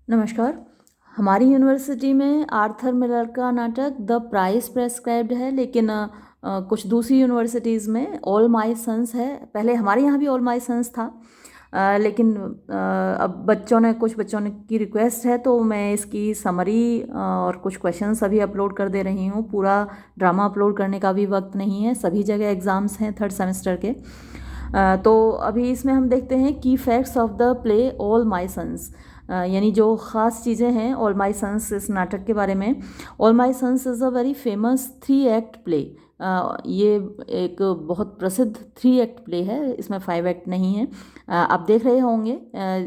नमस्कार। हमारी यूनिवर्सिटी में आर्थर मिलर का नाटक द प्राइस प्रेस्क्राइब्ड है, लेकिन कुछ दूसरी यूनिवर्सिटीज़ में ऑल माय सन्स है। पहले हमारे यहाँ भी ऑल माय सन्स था, लेकिन अब कुछ बच्चों ने की रिक्वेस्ट है तो मैं इसकी समरी और कुछ क्वेश्चंस अभी अपलोड कर दे रही हूँ। पूरा ड्रामा अपलोड करने का भी वक्त नहीं है, सभी जगह एग्ज़ाम्स हैं थर्ड सेमेस्टर के। तो अभी इसमें हम देखते हैं की facts of the play All My Sons, यानी जो ख़ास चीज़ें हैं ऑल माय सन्स इस नाटक के बारे में। All My Sons is a very famous 3 act play. ये एक बहुत प्रसिद्ध 3 एक्ट प्ले है, इसमें 5 एक्ट नहीं है। आप देख रहे होंगे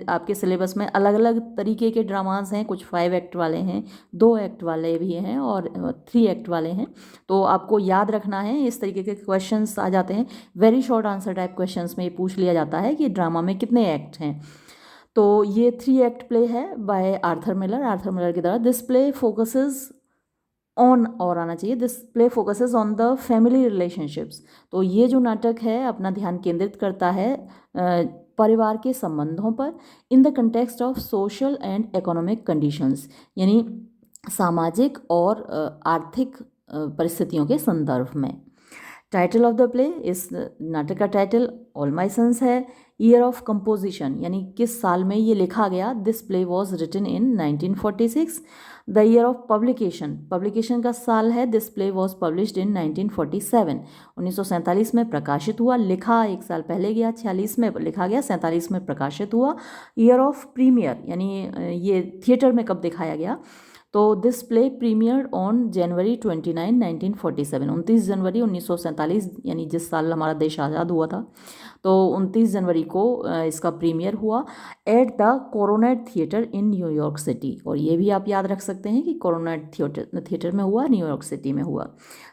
आपके सिलेबस में अलग अलग तरीके के ड्रामाज हैं, कुछ 5 एक्ट वाले हैं, 2 एक्ट वाले भी हैं और 3 एक्ट वाले हैं। तो आपको याद रखना है, इस तरीके के क्वेश्चंस आ जाते हैं। Very short answer type questions में ये पूछ लिया जाता है कि ड्रामा में कितने एक्ट हैं। तो ये 3 एक्ट प्ले है बाय आर्थर मिलर की द्वारा। दिस प्ले फोकसेस ऑन, और आना चाहिए, this play focuses on the family relationships. तो ये जो नाटक है अपना ध्यान केंद्रित करता है परिवार के संबंधों पर, in the context of social and economic conditions, यानी सामाजिक और आर्थिक परिस्थितियों के संदर्भ में। टाइटल ऑफ द प्ले, इस नाटक का टाइटल ऑल माय सन्स है। ईयर ऑफ कंपोजिशन, यानी किस साल में ये लिखा गया। This play was written in 1946। The year of publication का साल है। This play was published in 1947। 1947 में प्रकाशित हुआ। लिखा एक साल पहले गया, 46 में लिखा गया, 47 में प्रकाशित हुआ। ईयर ऑफ प्रीमियर, यानी ये थिएटर में कब दिखाया गया। तो this play premiered on January 29, 1947। 29 जनवरी 1947, यानी जिस साल हमारा देश आज़ाद हुआ था, तो 29 जनवरी को इसका प्रीमियर हुआ at the coronet theatre in New York city. और ये भी आप याद रख सकते हैं कि कोरोनेट थिएटर में हुआ, न्यूयॉर्क सिटी में हुआ।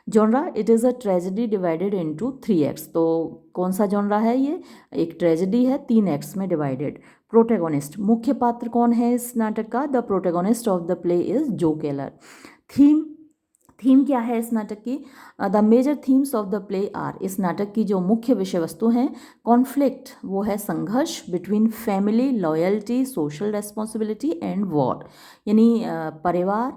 Genre, it is a tragedy divided into 3 acts. तो कौन सा जॉनरा है ये? एक ट्रेजेडी है, 3 एक्ट्स में डिवाइडेड। प्रोटेगोनिस्ट, मुख्य पात्र कौन है इस नाटक का? The protagonist of the play is Joe Keller. Theme क्या है इस नाटक की? The major themes of the play are, इस नाटक की जो मुख्य विषय वस्तु हैं, कॉन्फ्लिक्ट, वो है संघर्ष, between family, loyalty, social responsibility and war, यानी परिवार,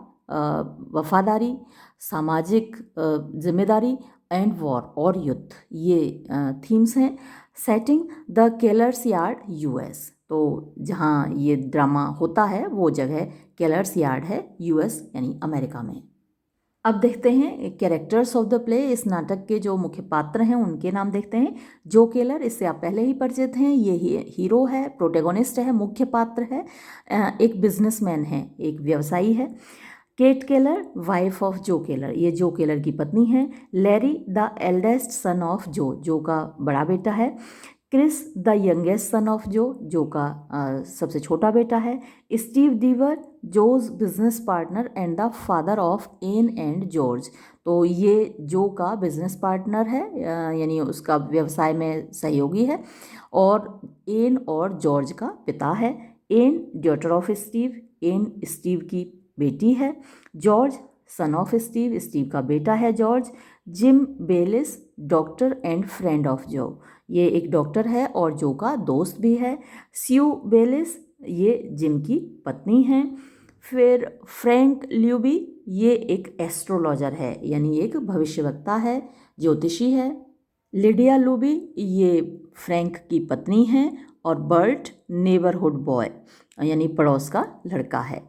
वफादारी, सामाजिक जिम्मेदारी एंड वॉर, और युद्ध, ये थीम्स हैं। Setting, the Keller's yard, US. तो जहाँ ये ड्रामा होता है वो जगह केलर्स यार्ड है, यूएस यानी अमेरिका में। अब देखते हैं कैरेक्टर्स ऑफ द प्ले, इस नाटक के जो मुख्य पात्र हैं उनके नाम देखते हैं। जो केलर, इससे आप पहले ही परिचित हैं, ये हीरो है, प्रोटेगोनिस्ट है, मुख्य पात्र है, एक बिजनेसमैन है, एक व्यवसायी है। Kate Keller, wife of Joe Keller, ये जो केलर की पत्नी है। Larry, the eldest son of Joe का बड़ा बेटा है। Chris, the youngest son of Joe का सबसे छोटा बेटा है। Steve Deever, Joe's business partner and the father of Ann and George. तो ये जो का बिजनेस पार्टनर है, यानी उसका व्यवसाय में सहयोगी है, और एन और जॉर्ज का पिता है। Ann, daughter of Steve, Ann Steve की बेटी है। George, son of Steve, Steve का बेटा है George. Jim Bayliss, doctor and friend of Joe, ये एक डॉक्टर है और जो का दोस्त भी है। स्यू बेलिस, ये जिम की पत्नी हैं। फिर फ्रैंक ल्यूबी, ये एक एस्ट्रोलॉजर है, यानी एक भविष्यवक्ता है, ज्योतिषी है। लिडिया लूबी, ये फ्रैंक की पत्नी हैं। और बर्ट, नेबरहुड बॉय, यानी पड़ोस का लड़का है।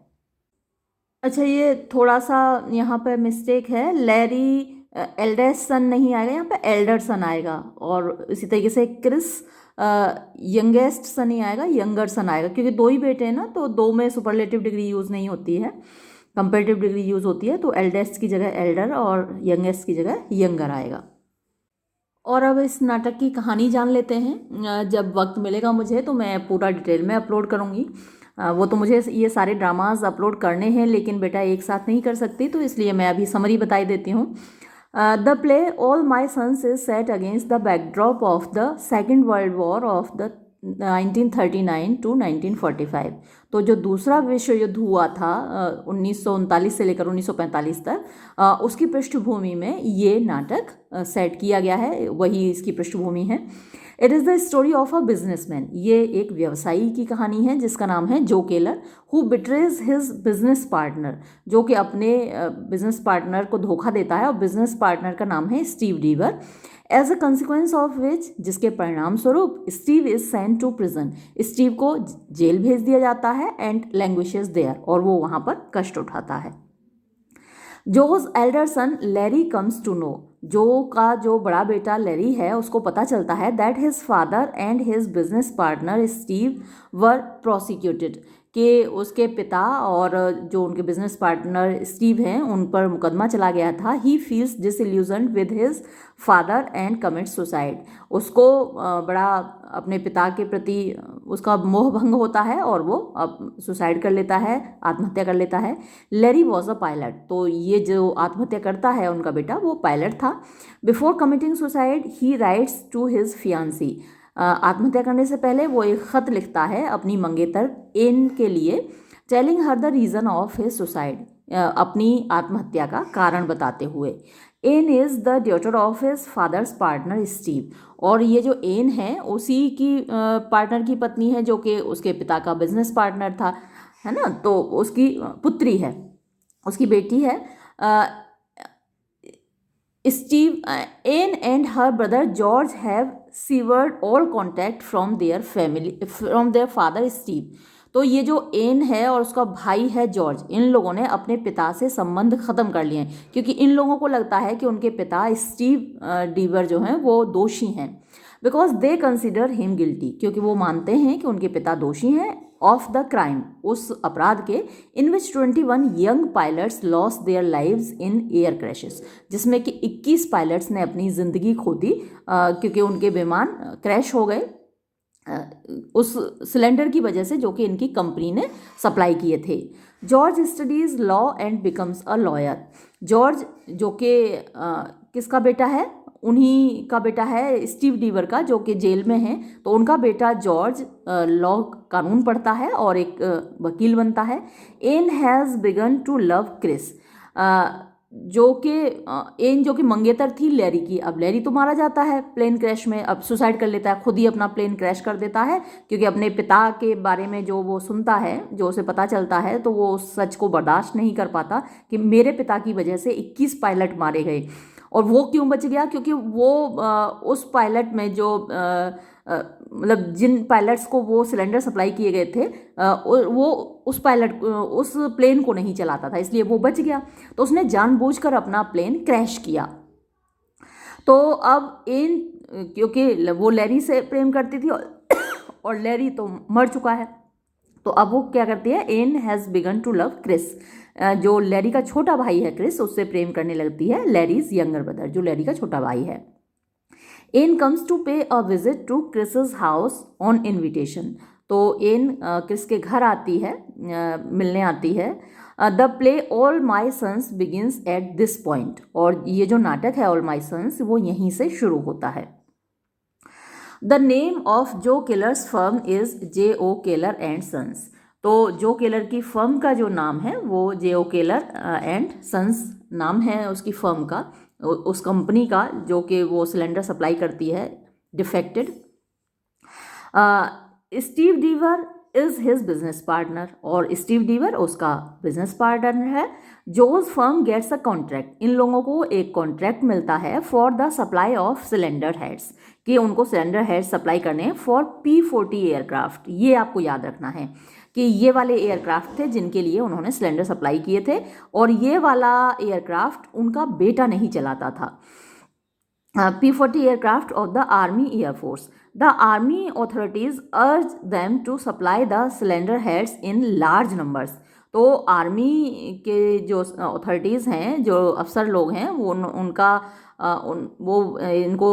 अच्छा, ये थोड़ा सा यहाँ पर मिस्टेक है, लैरी एल्डेस्ट सन नहीं आएगा, यहाँ पे एल्डर सन आएगा। और इसी तरीके से क्रिस, यंगेस्ट सन ही आएगा, यंगर सन आएगा, क्योंकि 2 ही बेटे हैं ना, तो 2 में सुपरलेटिव डिग्री यूज़ नहीं होती है, कंपेरेटिव डिग्री यूज़ होती है। तो एल्डेस्ट की जगह एल्डर और यंगेस्ट की जगह यंगर आएगा। और अब इस नाटक की कहानी जान लेते हैं। जब वक्त मिलेगा मुझे तो मैं पूरा डिटेल में अपलोड करूँगी। वो तो मुझे ये सारे ड्रामाज अपलोड करने हैं, लेकिन बेटा एक साथ नहीं कर सकती, तो इसलिए मैं अभी समरी बताई देती हूँ। The play All My Sons is set against the backdrop of the second world war of the 1939 to 1945। तो जो दूसरा विश्व युद्ध हुआ था 1939 से लेकर 1945 तक, उसकी पृष्ठभूमि में ये नाटक सेट किया गया है, वही इसकी पृष्ठभूमि है। It is the story of a businessman. ये एक व्यवसायी की कहानी है जिसका नाम है Joe Keller, who betrays his business partner, जो कि अपने बिजनेस पार्टनर को धोखा देता है, और बिजनेस पार्टनर का नाम है Steve Deever. As a consequence of which, जिसके परिणाम स्वरूप Steve is sent to prison, Steve को जेल भेज दिया जाता है, एंड लैंग्विशेस देयर, और वो वहाँ पर कष्ट उठाता है। Joe's elder son Larry comes to know, Joe का जो बड़ा बेटा लैरी है उसको पता चलता है that his father and his business partner Steve were prosecuted, कि उसके पिता और जो उनके बिजनेस पार्टनर स्टीव हैं उन पर मुकदमा चला गया था। He feels disillusioned with his father and commit suicide, उसको बड़ा अपने पिता के प्रति उसका मोह भंग होता है और वो अब सुसाइड कर लेता है, आत्महत्या कर लेता है। लैरी वॉज अ पायलट, तो ये जो आत्महत्या करता है उनका बेटा वो पायलट था। Before committing suicide he writes to his fiancee, आत्महत्या करने से पहले वो एक ख़त लिखता है अपनी मंगेतर एन के लिए, telling her the reason of his suicide, अपनी आत्महत्या का कारण बताते हुए। Ann is the daughter of his father's partner Steve, और ये जो एन है उसी की पार्टनर की पत्नी है जो कि उसके पिता का बिजनेस पार्टनर था, है ना, तो उसकी पुत्री है, उसकी बेटी है। Steve Ann and her brother George have severed all contact from their family from their father Steve, तो ये जो एन है और उसका भाई है जॉर्ज, इन लोगों ने अपने पिता से संबंध ख़त्म कर लिए हैं, क्योंकि इन लोगों को लगता है कि उनके पिता स्टीव डीवर जो हैं वो दोषी हैं। Because they consider him guilty, क्योंकि वो मानते हैं कि उनके पिता दोषी हैं ऑफ द क्राइम, उस अपराध के, इन विच 21 young pilots lost their lives in air crashes, जिसमें कि 21 पायलट्स ने अपनी ज़िंदगी खो दी क्योंकि उनके विमान क्रैश हो गए उस सिलेंडर की वजह से जो कि इनकी कंपनी ने सप्लाई किए थे। George studies law and becomes a lawyer, George जो कि किसका बेटा है, उन्हीं का बेटा है स्टीव डीवर का, जो कि जेल में है, तो उनका बेटा जॉर्ज लॉ कानून पढ़ता है और एक वकील बनता है। Ann has begun to love Chris, जो कि एन जो कि मंगेतर थी लैरी की, अब लैरी तो मारा जाता है प्लेन क्रैश में, अब सुसाइड कर लेता है, खुद ही अपना प्लेन क्रैश कर देता है, क्योंकि अपने पिता के बारे में जो वो सुनता है, जो उसे पता चलता है, तो वो उस सच को बर्दाश्त नहीं कर पाता कि मेरे पिता की वजह से 21 पायलट मारे गए। और वो क्यों बच गया, क्योंकि वो उस पायलट में जो मतलब जिन पायलट्स को वो सिलेंडर सप्लाई किए गए थे वो उस प्लेन को नहीं चलाता था, इसलिए वो बच गया, तो उसने जानबूझकर अपना प्लेन क्रैश किया। तो अब एन, क्योंकि वो लैरी से प्रेम करती थी और लैरी तो मर चुका है, तो अब वो क्या करती है, Ann has begun to love Chris, जो लैरी का छोटा भाई है क्रिस, उससे प्रेम करने लगती है, लैरीज यंगर ब्रदर, जो लैरी का छोटा भाई है। Ann comes to pay a visit to Chris's house on invitation, तो एन क्रिस के घर आती है, मिलने आती है। The play All my Sons begins at this point, और ये जो नाटक है ऑल माई सन्स वो यहीं से शुरू होता है। The name of Joe Keller's firm is J.O. Keller and Sons, तो जो केलर की फर्म का जो नाम है वो J.O. केलर एंड सन्स नाम है उसकी फर्म का, उस कंपनी का जो कि वो सिलेंडर सप्लाई करती है defected. Steve Deever is his business partner, और स्टीव डीवर उसका बिजनेस पार्टनर है। जोज फर्म गेट्स अ कॉन्ट्रैक्ट, इन लोगों को एक कॉन्ट्रैक्ट मिलता है for the supply of cylinder heads, कि उनको सिलेंडर हेड्स सप्लाई करने हैं फॉर P-40 एयरक्राफ्ट। ये आपको याद रखना है कि ये वाले एयरक्राफ्ट थे जिनके लिए उन्होंने सिलेंडर सप्लाई किए थे, और ये वाला एयरक्राफ्ट उनका बेटा नहीं चलाता था। P-40 aircraft of the Army Air Force. The Army authorities urged them to supply the cylinder heads in large numbers. तो आर्मी के जो अथॉरिटीज़ हैं, जो अफसर लोग हैं, वो इनको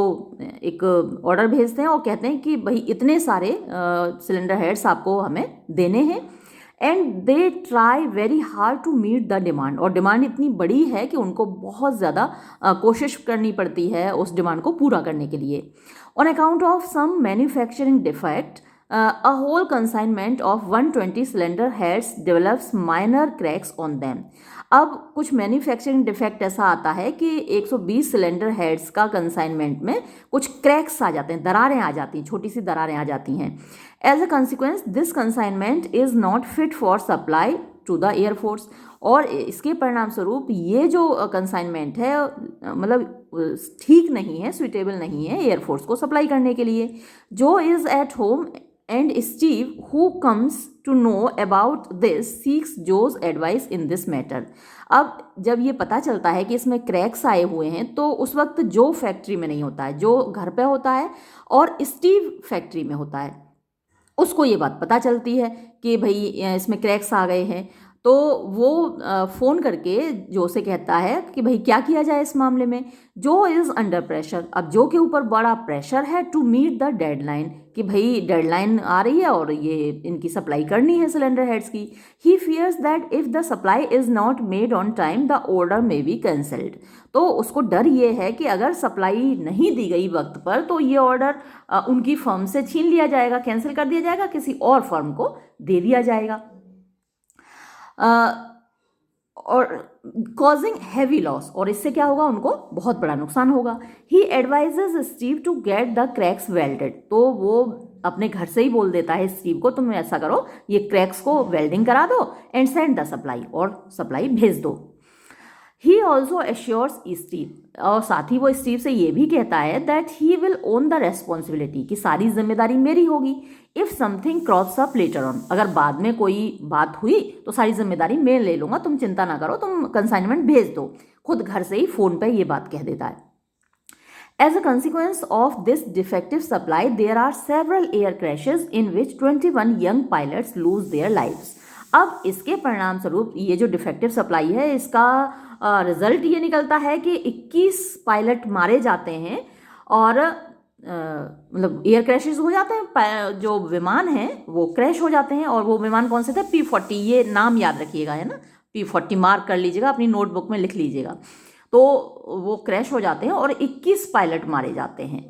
एक ऑर्डर भेजते हैं और कहते हैं कि भाई इतने सारे सिलेंडर हेड्स आपको हमें देने हैं। And they try very hard to meet the demand, और डिमांड इतनी बड़ी है कि उनको बहुत ज़्यादा कोशिश करनी पड़ती है उस डिमांड को पूरा करने के लिए। On account of some manufacturing defect a whole consignment of 120 cylinder heads develops minor cracks on them. अब कुछ मैन्युफैक्चरिंग डिफेक्ट ऐसा आता है कि 120 सिलेंडर हेड्स का कंसाइनमेंट में कुछ क्रैक्स आ जाते हैं, दरारें आ जाती हैं, छोटी सी दरारें आ जाती हैं. As a consequence this consignment is not fit for supply to the air force. और इसके परिणाम स्वरूप ये जो कंसाइनमेंट है मतलब ठीक नहीं है, सुइटेबल नहीं है एयरफोर्स को सप्लाई करने के लिए. Joe is at home and Steve who comes to know about this seeks Joe's advice in this matter. अब जब ये पता चलता है कि इसमें क्रैक्स आए हुए हैं तो उस वक्त जो फैक्ट्री में नहीं होता है, जो घर पे होता है और स्टीव फैक्ट्री में होता है, उसको ये बात पता चलती है कि भाई इसमें क्रैक्स आ गए हैं. तो वो फ़ोन करके जो से कहता है कि भाई क्या किया जाए इस मामले में. जो इज़ अंडर प्रेशर. अब जो के ऊपर बड़ा प्रेशर है टू मीट द डेडलाइन, कि भाई डेडलाइन आ रही है और ये इनकी सप्लाई करनी है सिलेंडर हेड्स की. He fears that if the supply is not made on time the order may be cancelled. तो उसको डर ये है कि अगर सप्लाई नहीं दी गई वक्त पर तो ये ऑर्डर उनकी फर्म से छीन लिया जाएगा, कैंसिल कर दिया जाएगा, किसी और फर्म को दे दिया जाएगा. और कॉजिंग हैवी लॉस, और इससे क्या होगा, उनको बहुत बड़ा नुकसान होगा. He advises Steve to get the cracks welded. तो वो अपने घर से ही बोल देता है स्टीव को, तुम ऐसा करो ये क्रैक्स को वेल्डिंग करा दो एंड सेंड द सप्लाई, और सप्लाई भेज दो. ही ऑल्सो एश्योर्स स्टीव, और साथ ही वो स्टीव से ये भी कहता है that he will own the responsibility, कि सारी जिम्मेदारी मेरी होगी. If something crops up later on, अगर बाद में कोई बात हुई तो सारी जिम्मेदारी मैं ले लूँगा, तुम चिंता ना करो, तुम कंसाइनमेंट भेज दो. खुद घर से ही फ़ोन पे ये बात कह देता है. As a consequence of this defective supply, there are several air crashes in which 21 young pilots lose their lives. अब इसके परिणाम स्वरूप ये जो डिफेक्टिव सप्लाई है इसका रिजल्ट ये निकलता है कि 21 पायलट मारे जाते हैं और मतलब एयर क्रैशेस हो जाते हैं, जो विमान हैं वो क्रैश हो जाते हैं. और वो विमान कौन से थे? P-40, ये नाम याद रखिएगा, है ना, P-40 मार्क कर लीजिएगा, अपनी नोटबुक में लिख लीजिएगा. तो वो क्रैश हो जाते हैं और 21 पायलट मारे जाते हैं.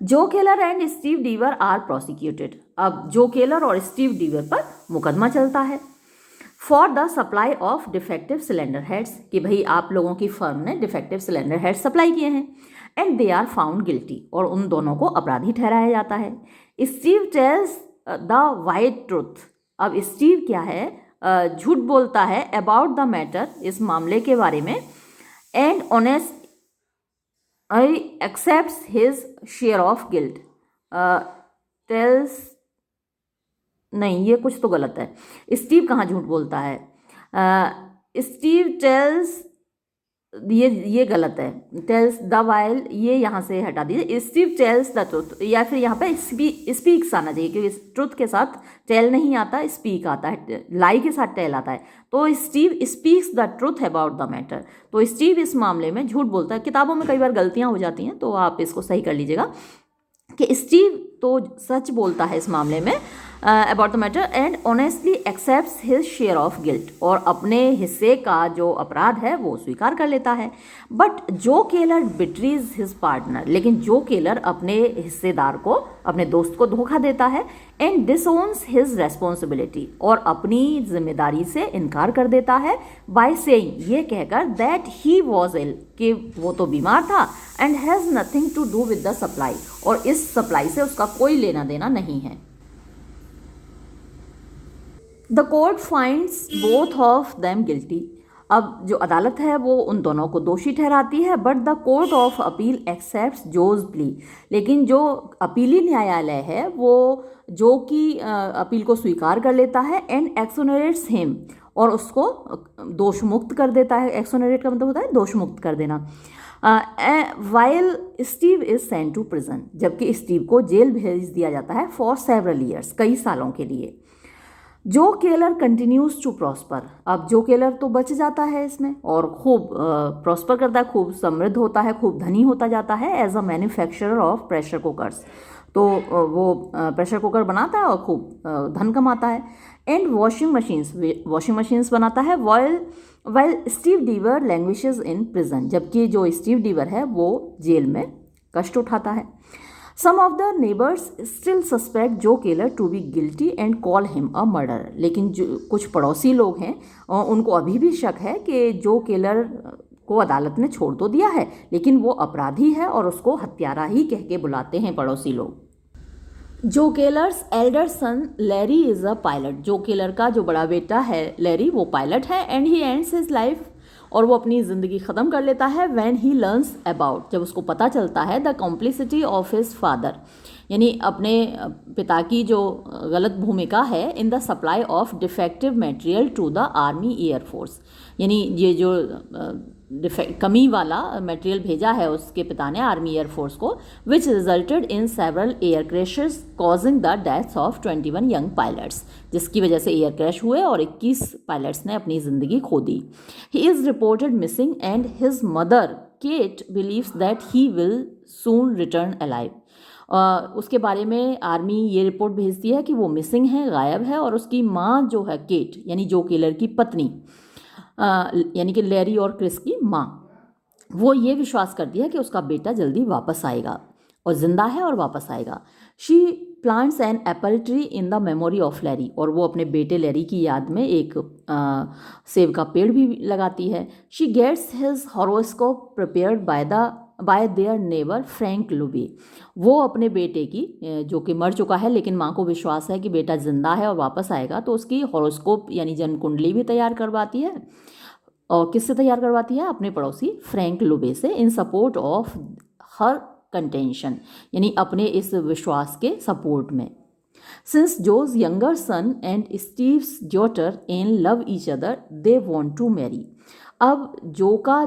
जो केलर एंड स्टीव डीवर आर प्रोसिक्यूटेड. अब जो केलर और स्टीव डीवर पर मुकदमा चलता है for the supply of defective cylinder heads, कि भाई आप लोगों की फर्म ने डिफेक्टिव सिलेंडर हेड्स सप्लाई किए हैं. And they are found guilty, और उन दोनों को अपराधी ठहराया जाता है. Steve tells the wide truth. अब स्टीव क्या है, झूठ बोलता है अबाउट द मैटर, इस मामले के बारे में. And honest I accepts his share of guilt. Tells नहीं, ये कुछ तो गलत है. स्टीव कहाँ झूठ बोलता है? स्टीव टेल्स, ये गलत है. टेल्स द वाइल, ये यहाँ से हटा दीजिए. स्टीव टेल्स द ट्रुथ, या फिर यहाँ पे स्पीक्स आना चाहिए, क्योंकि ट्रुथ के साथ टेल नहीं आता, स्पीक आता है. लाई के साथ टेल आता है. तो Steve speaks the truth about the matter. तो स्टीव इस मामले में झूठ बोलता है. किताबों में कई बार गलतियाँ हो जाती हैं, तो आप इसको सही कर लीजिएगा कि स्टीव तो सच बोलता है इस मामले में about the matter and honestly accepts his share of guilt, और अपने हिस्से का जो अपराध है वो स्वीकार कर लेता है. बट जो केलर बिट्रीज हिज पार्टनर, लेकिन जो केलर अपने हिस्सेदार को, अपने दोस्त को धोखा देता है. एंड डिसोन्स हिज रेस्पॉन्सिबिलिटी, और अपनी जिम्मेदारी से इनकार कर देता है. बाय सेइंग, ये कहकर दैट ही वॉज इल, कि वो तो बीमार था. And has nothing to do with the supply, और इस सप्लाई से उसका कोई लेना देना नहीं है. The court finds both of them guilty. अब जो अदालत है वो उन दोनों को दोषी ठहराती है. But the court of appeal accepts Joe's plea, लेकिन जो अपीली न्यायालय है वो जो की अपील को स्वीकार कर लेता है. एंड एक्सोनरेट्स हिम, और उसको दोष मुक्त कर देता है. एक्सोनरेट का मतलब होता है दोष मुक्त कर देना. While Steve is sent to prison, जबकि स्टीव को जेल भेज दिया जाता है फॉर सेवरल ईयर्स, कई सालों के लिए. जो केलर कंटिन्यूज टू प्रॉस्पर. अब जो केलर तो बच जाता है इसमें और खूब प्रॉस्पर करता है, खूब समृद्ध होता है, खूब धनी होता जाता है as a manufacturer of pressure cookers. तो वो प्रेशर कुकर बनाता है और खूब धन कमाता है. एंड वॉशिंग मशीन्स बनाता है. वाइल स्टीव डीवर लैंग्विशेज इन प्रिजन, जबकि जो स्टीव डीवर है वो जेल में कष्ट उठाता है. Some of the neighbours still suspect Joe Keller to be guilty and call him a murder, लेकिन जो कुछ पड़ोसी लोग हैं उनको अभी भी शक है कि जो केलर को अदालत ने छोड़ तो दिया है लेकिन वो अपराधी है और उसको हत्यारा ही कह के बुलाते हैं पड़ोसी लोग। जो Keller's Elder son Larry is a pilot, जो केलर का जो बड़ा बेटा है लैरी वो पायलट है। And he ends his life, और वो अपनी ज़िंदगी ख़त्म कर लेता है व्हेन ही लर्न्स अबाउट, जब उसको पता चलता है the complicity of his father, यानी अपने पिता की जो गलत भूमिका है in the supply of defective material to the army air force, यानी ये जो कमी वाला मटेरियल भेजा है उसके पिता ने आर्मी एयरफोर्स को, विच resulted in several air crashes causing the deaths of 21 young pilots, जिसकी वजह से एयर क्रैश हुए और 21 पायलट्स ने अपनी ज़िंदगी खो दी। He is reported missing and his mother Kate believes that he will soon return alive. उसके बारे में आर्मी ये रिपोर्ट भेजती है कि वो मिसिंग है, गायब है, और उसकी माँ जो है केट यानी जो केलर की पत्नी यानी कि लैरी और क्रिस की माँ, वो ये विश्वास करती है कि उसका बेटा जल्दी वापस आएगा और ज़िंदा है और वापस आएगा। She plants an apple tree in the memory of Larry, और वो अपने बेटे लैरी की याद में एक सेब का पेड़ भी लगाती है। She gets his horoscope prepared by their neighbour Frank Lubey, वो अपने बेटे की जो कि मर चुका है लेकिन माँ को विश्वास है कि बेटा जिंदा है और वापस आएगा, तो उसकी हॉरोस्कोप यानी जन्म कुंडली भी तैयार करवाती है। और किससे तैयार करवाती है? अपने पड़ोसी फ्रैंक लुबे से, in support of her contention, यानी अपने इस विश्वास के सपोर्ट में। Since Joe's younger son and Steve's daughter in love each other they want to marry, अब जो का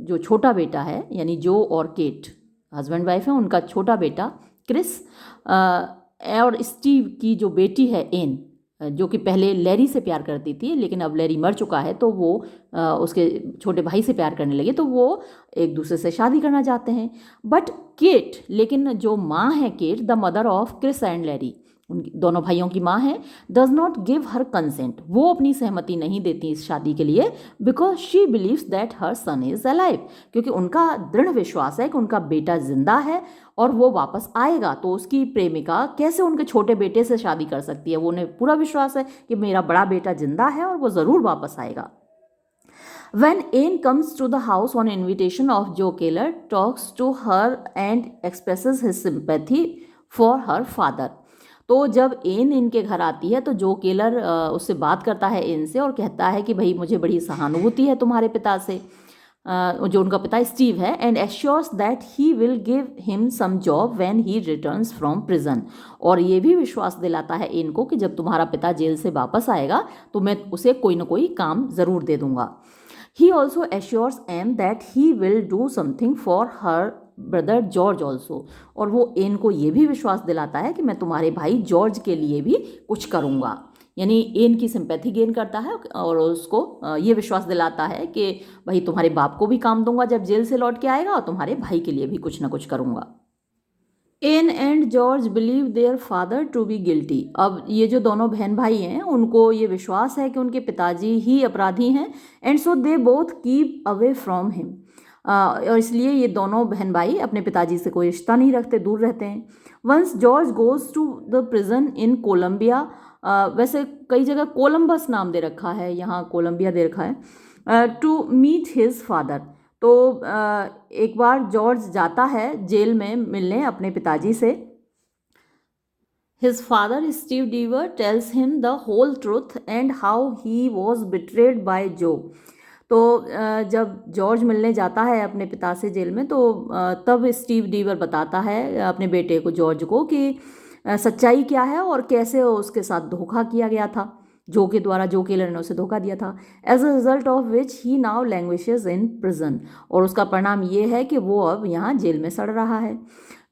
जो छोटा बेटा है यानी जो और केट हस्बैंड वाइफ है, उनका छोटा बेटा क्रिस और स्टीव की जो बेटी है एन, जो कि पहले लैरी से प्यार करती थी लेकिन अब लैरी मर चुका है तो वो उसके छोटे भाई से प्यार करने लगे, तो वो एक दूसरे से शादी करना चाहते हैं। बट केट, लेकिन जो माँ है Kate, the mother of Chris and Larry, उनकी दोनों भाइयों की माँ है, does not give her consent, वो अपनी सहमति नहीं देती इस शादी के लिए, because she believes that her son is alive, क्योंकि उनका दृढ़ विश्वास है कि उनका बेटा जिंदा है और वो वापस आएगा, तो उसकी प्रेमिका कैसे उनके छोटे बेटे से शादी कर सकती है? वो उन्हें पूरा विश्वास है कि मेरा बड़ा बेटा जिंदा है और वो ज़रूर वापस आएगा। When Anne comes to the house on invitation of Joe Keller, talks to her and expresses his sympathy for her father. तो जब एन इनके घर आती है तो जो केलर उससे बात करता है एन से और कहता है कि भाई मुझे बड़ी सहानुभूति है तुम्हारे पिता से, जो उनका पिता स्टीव है, and assures that he will give him some job when he returns from prison, और ये भी विश्वास दिलाता है एन को कि जब तुम्हारा पिता जेल से वापस आएगा तो मैं उसे कोई ना कोई काम ज़रूर दे दूंगा। He also assures Anne that he will do something for her brother George also, और वो एन को ये भी विश्वास दिलाता है कि मैं तुम्हारे भाई जॉर्ज के लिए भी कुछ करूँगा, यानी एन की सिंपैथी गेन करता है और उसको ये विश्वास दिलाता है कि भाई तुम्हारे बाप को भी काम दूंगा जब जेल से लौट के आएगा और तुम्हारे भाई के लिए भी कुछ ना कुछ करूँगा। Ann and George believe their father to be guilty, अब ये जो दोनों बहन भाई हैं उनको ये विश्वास है कि उनके पिताजी ही अपराधी हैं, and so they both keep away from him, और इसलिए ये दोनों बहन भाई अपने पिताजी से कोई रिश्ता नहीं रखते, दूर रहते हैं। Once George goes to the prison in Columbia, वैसे कई जगह कोलंबस नाम दे रखा है, यहाँ कोलंबिया दे रखा है, टू मीट हिज फादर, तो एक बार जॉर्ज जाता है जेल में मिलने अपने पिताजी से। His father Steve Deever tells him the whole truth and how he was betrayed by Joe, तो जब जॉर्ज मिलने जाता है अपने पिता से जेल में तो तब स्टीव डीवर बताता है अपने बेटे को जॉर्ज को कि सच्चाई क्या है और कैसे उसके साथ धोखा किया गया था, जो के द्वारा जो केलर ने उसे धोखा दिया था। As a result of which he now languishes in prison, और उसका परिणाम ये है कि वो अब यहाँ जेल में सड़ रहा है।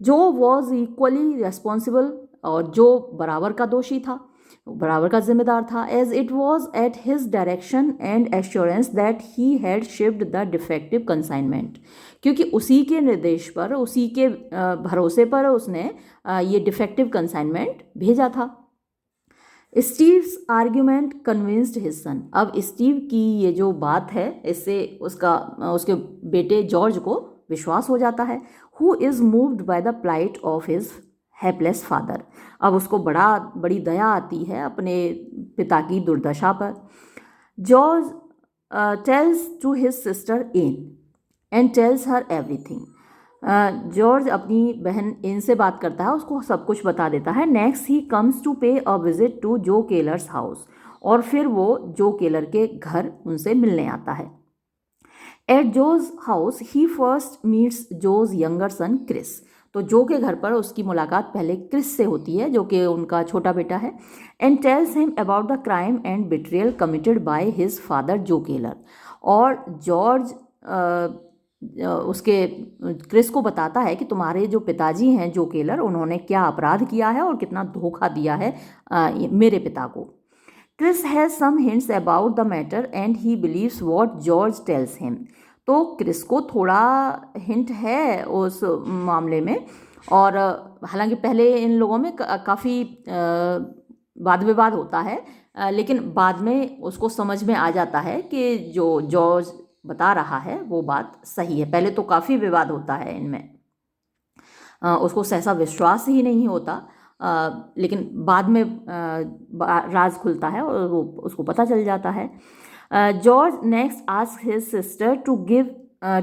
जो वॉज इक्वली रेस्पॉन्सिबल, और जो बराबर का दोषी था, बराबर का जिम्मेदार था, as it was at his direction and assurance that he had shipped the defective consignment, क्योंकि उसी के निर्देश पर, उसी के भरोसे पर उसने ये डिफेक्टिव कंसाइनमेंट भेजा था। Steve's argument convinced his son, अब स्टीव की ये जो बात है इससे उसके बेटे जॉर्ज को विश्वास हो जाता है। Who is moved by the plight of his helpless father. अब उसको बड़ी दया आती है अपने पिता की दुर्दशा पर। George tells to his sister Ann and tells her everything. George अपनी बहन एन से बात करता है, उसको सब कुछ बता देता है। Next he comes to pay a visit to जो केलर्स हाउस, और फिर वो जो केलर के घर उनसे मिलने आता है। एट जोज हाउस ही फर्स्ट मीट्स जोज यंगर सन क्रिस। तो जो के घर पर उसकी मुलाकात पहले क्रिस से होती है, जो कि उनका छोटा बेटा है। And tells him about the crime and betrayal committed by his father Joe Keller. और जॉर्ज उसके क्रिस को बताता है कि तुम्हारे जो पिताजी हैं जो केलर, उन्होंने क्या अपराध किया है और कितना धोखा दिया है मेरे पिता को। Chris has some hints about the matter and he believes what George tells him. तो क्रिस को थोड़ा हिंट है उस मामले में, और हालांकि पहले इन लोगों में काफ़ी वाद विवाद होता है, लेकिन बाद में उसको समझ में आ जाता है कि जो जॉर्ज बता रहा है वो बात सही है। पहले तो काफ़ी विवाद होता है इनमें, उसको सहसा विश्वास ही नहीं होता, लेकिन बाद में राज खुलता है और वो उसको पता चल जाता है। George next ask his sister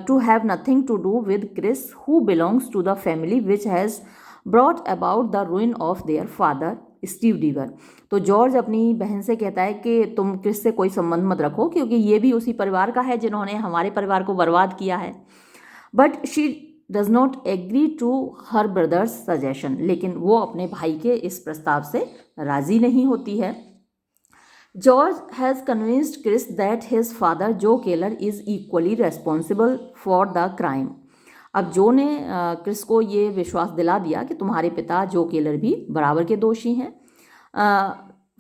to have nothing to do with Chris who belongs to the family which has brought about the ruin of their father Steve Deever. तो जॉर्ज अपनी बहन से कहता है कि तुम क्रिस से कोई संबंध मत रखो, क्योंकि ये भी उसी परिवार का है जिन्होंने हमारे परिवार को बर्बाद किया है। But she does not agree to her brother's suggestion. लेकिन वो अपने भाई के इस प्रस्ताव से राज़ी नहीं होती है। George has convinced Chris that his father Joe Keller is equally responsible for the crime. अब जो ने क्रिस को ये विश्वास दिला दिया कि तुम्हारे पिता जो केलर भी बराबर के दोषी हैं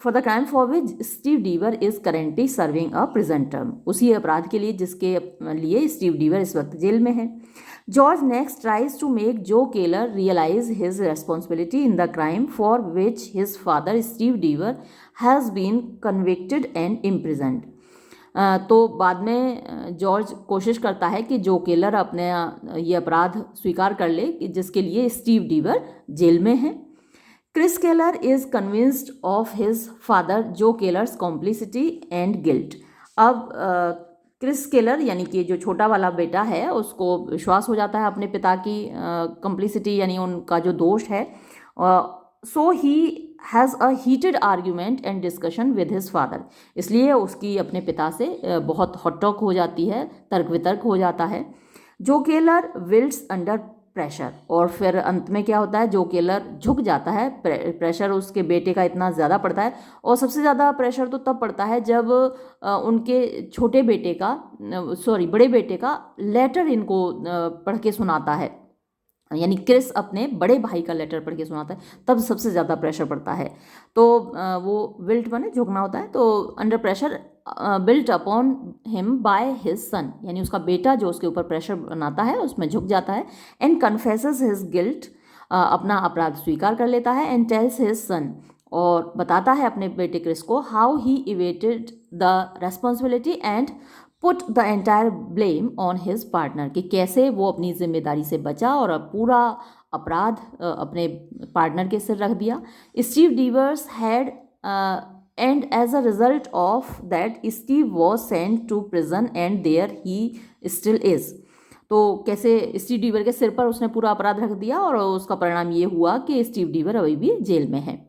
for the crime for which Steve Deever is currently serving a prison term. उसी अपराध के लिए जिसके लिए स्टीव डीवर इस वक्त जेल में है। George next tries to make Joe Keller realise his responsibility in the crime for which his father Steve Deever has been convicted and imprisoned. तो बाद में जॉर्ज कोशिश करता है कि जो केलर अपने ये अपराध स्वीकार कर ले कि जिसके लिए स्टीव डीवर जेल में है। Chris Keller is convinced of his father Joe Keller's complicity and guilt. अब क्रिस केलर यानी कि जो छोटा वाला बेटा है उसको विश्वास हो जाता है अपने पिता की कॉम्प्लिसिटी यानी उनका जो दोष है। So he has a heated argument and discussion with his father. इसलिए उसकी अपने पिता से बहुत हॉट टॉक हो जाती है, तर्क वितर्क हो जाता है। जो केलर विल्ट्स अंडर प्रेशर, और फिर अंत में क्या होता है, जो केलर झुक जाता है। प्रेशर उसके बेटे का इतना ज़्यादा पड़ता है, और सबसे ज़्यादा प्रेशर तो तब पड़ता है जब उनके छोटे बेटे का बड़े बेटे का लेटर इनको पढ़ के सुनाता है, यानी क्रिस अपने बड़े भाई का लेटर पढ़ के सुनाता है, तब सबसे ज़्यादा प्रेशर पड़ता है। तो वो विल्ट माने झुकना होता है। तो under pressure built upon him by his son, यानी उसका बेटा जो उसके ऊपर प्रेशर बनाता है उसमें झुक जाता है। एंड कन्फेसेस हिज गिल्ट, अपना अपराध स्वीकार कर लेता है। एंड टेल्स हिज सन, और बताता है अपने बेटे क्रिस को how he evaded the responsibility and put the entire blame on his partner, कि कैसे वो अपनी जिम्मेदारी से बचा और अब पूरा अपराध अपने पार्टनर के सिर रख दिया। Steve Deever's head and as a result of that Steve was sent to prison and there he still is. तो कैसे स्टीव डीवर के सिर पर उसने पूरा अपराध रख दिया और उसका परिणाम ये हुआ कि स्टीव डीवर अभी भी जेल में है।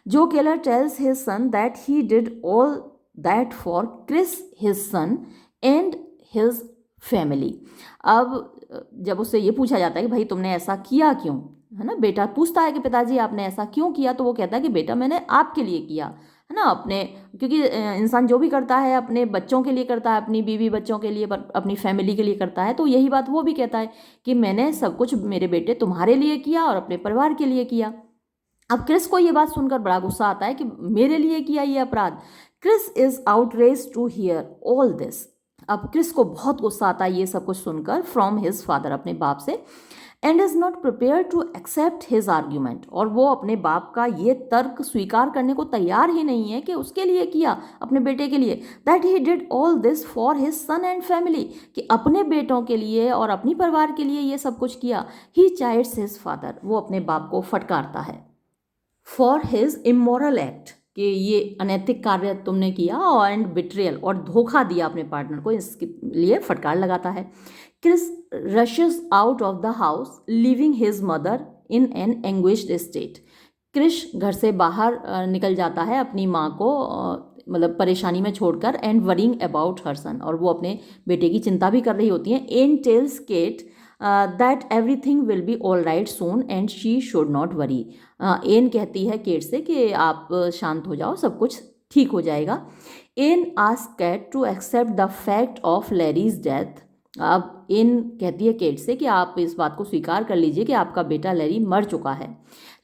Joe Keller tells his son that he did all that for Chris his son and his family. अब जब उससे ये पूछा जाता है कि भाई तुमने ऐसा किया क्यों, है ना, बेटा पूछता है कि पिताजी आपने ऐसा क्यों किया, तो वो कहता है कि बेटा मैंने आपके लिए किया, है ना, अपने, क्योंकि इंसान जो भी करता है अपने बच्चों के लिए करता है, अपनी बीवी बच्चों के लिए, अपनी फैमिली के लिए करता है। तो यही बात वो भी कहता है कि मैंने सब कुछ मेरे बेटे तुम्हारे लिए किया और अपने परिवार के लिए किया। अब क्रिस को ये बात सुनकर बड़ा गुस्सा आता है कि मेरे लिए किया ये अपराध। Chris is outraged to hear all this. अब क्रिस को बहुत गुस्सा आता है ये सब कुछ सुनकर फ्रॉम हिज फादर, अपने बाप से। And is not prepare to accept his argument, और वो अपने बाप का ये तर्क स्वीकार करने को तैयार ही नहीं है कि उसके लिए किया, अपने बेटे के लिए, that he did all this for his son and family, कि अपने बेटों के लिए और अपनी परिवार के लिए ये सब कुछ किया। ही चाइड्स हिज फादर, वो अपने बाप को फटकारता है फॉर हिज इमोरल एक्ट, कि ये अनैतिक कार्य तुमने किया, और एंड बिट्रियल, और धोखा दिया अपने पार्टनर को, इसके लिए फटकार लगाता है। Chris rushes out of the house leaving his mother in an anguished state. Chris घर से बाहर निकल जाता है अपनी माँ को मतलब परेशानी में छोड़कर, एंड वरिंग अबाउट हर सन, और वो अपने बेटे की चिंता भी कर रही होती हैं। Ann tells Kate that everything will be all right soon and she should not worry. Ann कहती है केट से कि आप शांत हो जाओ, सब कुछ ठीक हो जाएगा। Ann ask Kate to accept the fact of Larry's death. अब एन कहती है केट से कि आप इस बात को स्वीकार कर लीजिए कि आपका बेटा लैरी मर चुका है।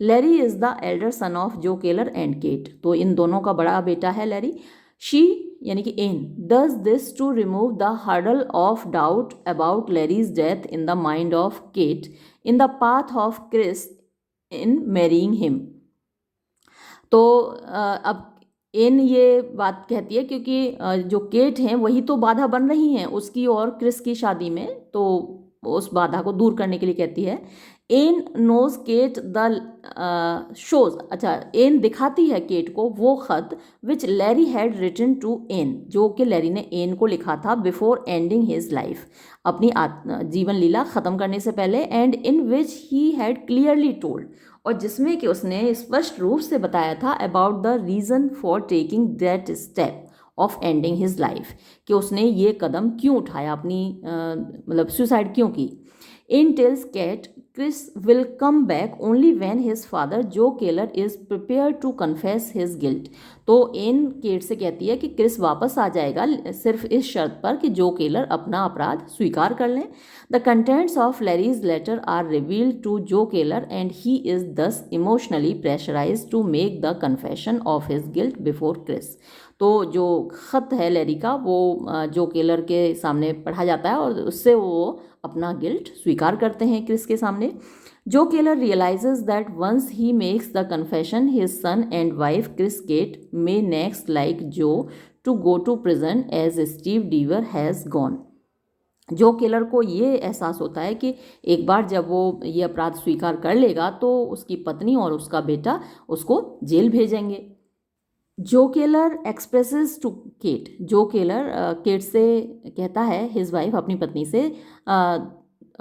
Larry is the elder son of Joe Keller and cat, तो इन दोनों का बड़ा बेटा है लैरी। शी यानी कि Ann does this to remove the hurdle of doubt about Larry's death in the mind of Kate in the path of Chris in marrying him. तो अब एन ये बात कहती है क्योंकि जो केट हैं वही तो बाधा बन रही हैं उसकी और क्रिस की शादी में, तो उस बाधा को दूर करने के लिए कहती है। Ann knows Kate the shows, अच्छा एन दिखाती है केट को वो खत which Larry had written to Ann, जो कि लैरी ने एन को लिखा था बिफोर एंडिंग हिज लाइफ, अपनी जीवन लीला ख़त्म करने से पहले, and in which he had clearly told, और जिसमें कि उसने स्पष्ट रूप से बताया था about the reason for taking that step of ending his life, कि उसने ये कदम क्यों उठाया, अपनी मतलब सुसाइड क्यों की। Ann tells Kate Chris will come back only when his father Joe Keller is prepare to confess his guilt. तो एन केट से कहती है कि क्रिस वापस आ जाएगा सिर्फ इस शर्त पर कि जो केलर अपना अपराध स्वीकार कर लें। The contents of Larry's letter are revealed to Joe Keller and he is thus emotionally pressurise to make the confession of his guilt before Chris. तो जो ख़त है लैरी का वो जो केलर के सामने पढ़ा जाता है और उससे वो अपना गिल्ट स्वीकार करते हैं क्रिस के सामने। Joe Keller realises that once he makes the confession his son and wife Chris Kate may next like Joe to go to prison as Steve Deever has gone. Joe Keller को ये एहसास होता है कि एक बार जब वो ये अपराध स्वीकार कर लेगा तो उसकी पत्नी और उसका बेटा उसको जेल भेजेंगे। जो केलर एक्सप्रेसेस टू केट, जो केलर केट से कहता है हिज वाइफ अपनी पत्नी से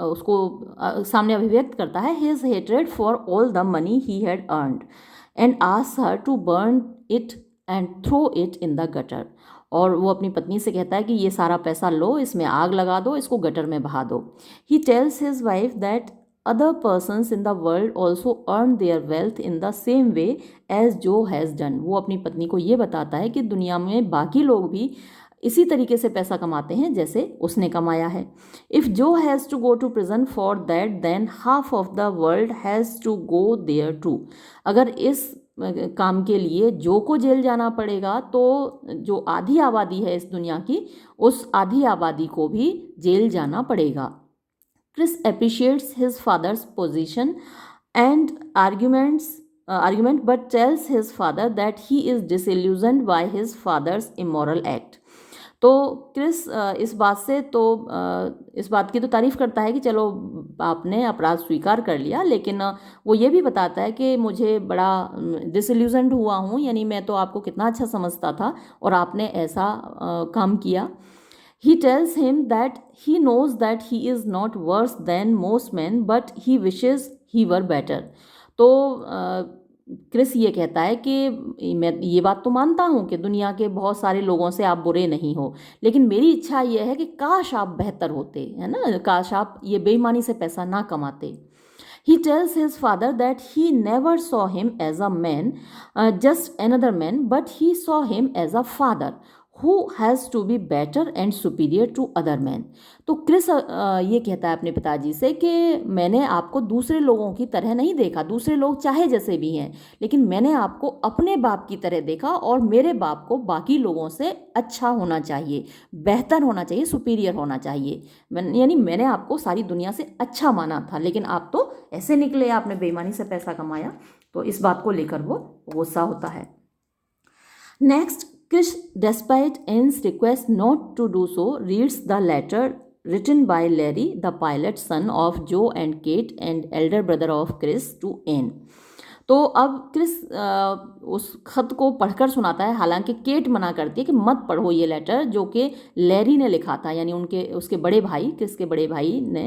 उसको सामने अभिव्यक्त करता है his hatred for all the money he had earned and ask her to burn it and throw it in the gutter. और वो अपनी पत्नी से कहता है कि ये सारा पैसा लो, इसमें आग लगा दो, इसको गटर में बहा दो। He tells his wife that other persons in the world also earn their wealth in the same way as Joe has done। वो अपनी पत्नी को ये बताता है कि दुनिया में बाकी लोग भी इसी तरीके से पैसा कमाते हैं जैसे उसने कमाया है। If Joe has to go to prison for that then half of the world has to go there too। अगर इस काम के लिए जो को जेल जाना पड़ेगा तो जो आधी आबादी है इस दुनिया की उस आधी आबादी को भी जेल जाना पड़ेगा। Chris appreciates his father's position and argument but tells his father that he is disillusioned by his father's immoral act। तो क्रिस इस बात की तो तारीफ़ करता है कि चलो आपने अपराध स्वीकार कर लिया, लेकिन वो ये भी बताता है कि मुझे बड़ा डिसइल्यूजन्ड हुआ हूँ, यानी मैं तो आपको कितना अच्छा समझता था और आपने ऐसा काम किया। He tells him that he knows that he is not worse than most men but he wishes he were better। तो क्रिस ये कहता है कि मैं ये बात तो मानता हूँ कि दुनिया के बहुत सारे लोगों से आप बुरे नहीं हो, लेकिन मेरी इच्छा ये है कि काश आप बेहतर होते, है ना, काश आप ये बेईमानी से पैसा ना कमाते। He tells his father that he never saw him as a man, just another man, but he saw him as a father who has to be better and superior to other man. तो Chris ये कहता है अपने पिताजी से कि मैंने आपको दूसरे लोगों की तरह नहीं देखा, दूसरे लोग चाहे जैसे भी हैं, लेकिन मैंने आपको अपने बाप की तरह देखा और मेरे बाप को बाकी लोगों से अच्छा होना चाहिए, बेहतर होना चाहिए, सुपीरियर होना चाहिए। यानी मैंने आपको सारी दुनिया से अच्छा माना था, लेकिन आप तो ऐसे निकले, आपने बेईमानी से पैसा कमाया। तो इस बात को लेकर वो गुस्सा होता है। Next, Krish, despite Anne's request not to do so, reads the letter written by Larry, the pilot son of Joe and Kate and elder brother of Chris, to Anne. तो अब क्रिस उस खत को पढ़कर सुनाता है, हालांकि केट मना करती है कि मत पढ़ो ये लेटर जो कि लैरी ने लिखा था, यानी उसके बड़े भाई, क्रिस के बड़े भाई ने,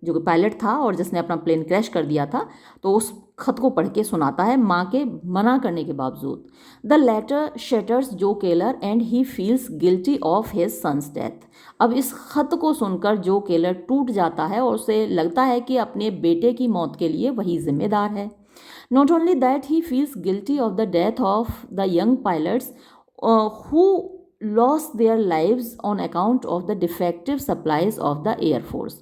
जो कि पायलट था और जिसने अपना प्लेन क्रैश कर दिया था। तो उस खत को पढ़ के सुनाता है माँ के मना करने के बावजूद। The letter shatters Joe Keller and he feels guilty of his son's death. अब इस खत को सुनकर जो केलर टूट जाता है और उसे लगता है कि अपने बेटे की मौत के लिए वही जिम्मेदार है। Not only that, he feels guilty of the death of the young pilots who lost their lives on account of the defective supplies of the Air Force.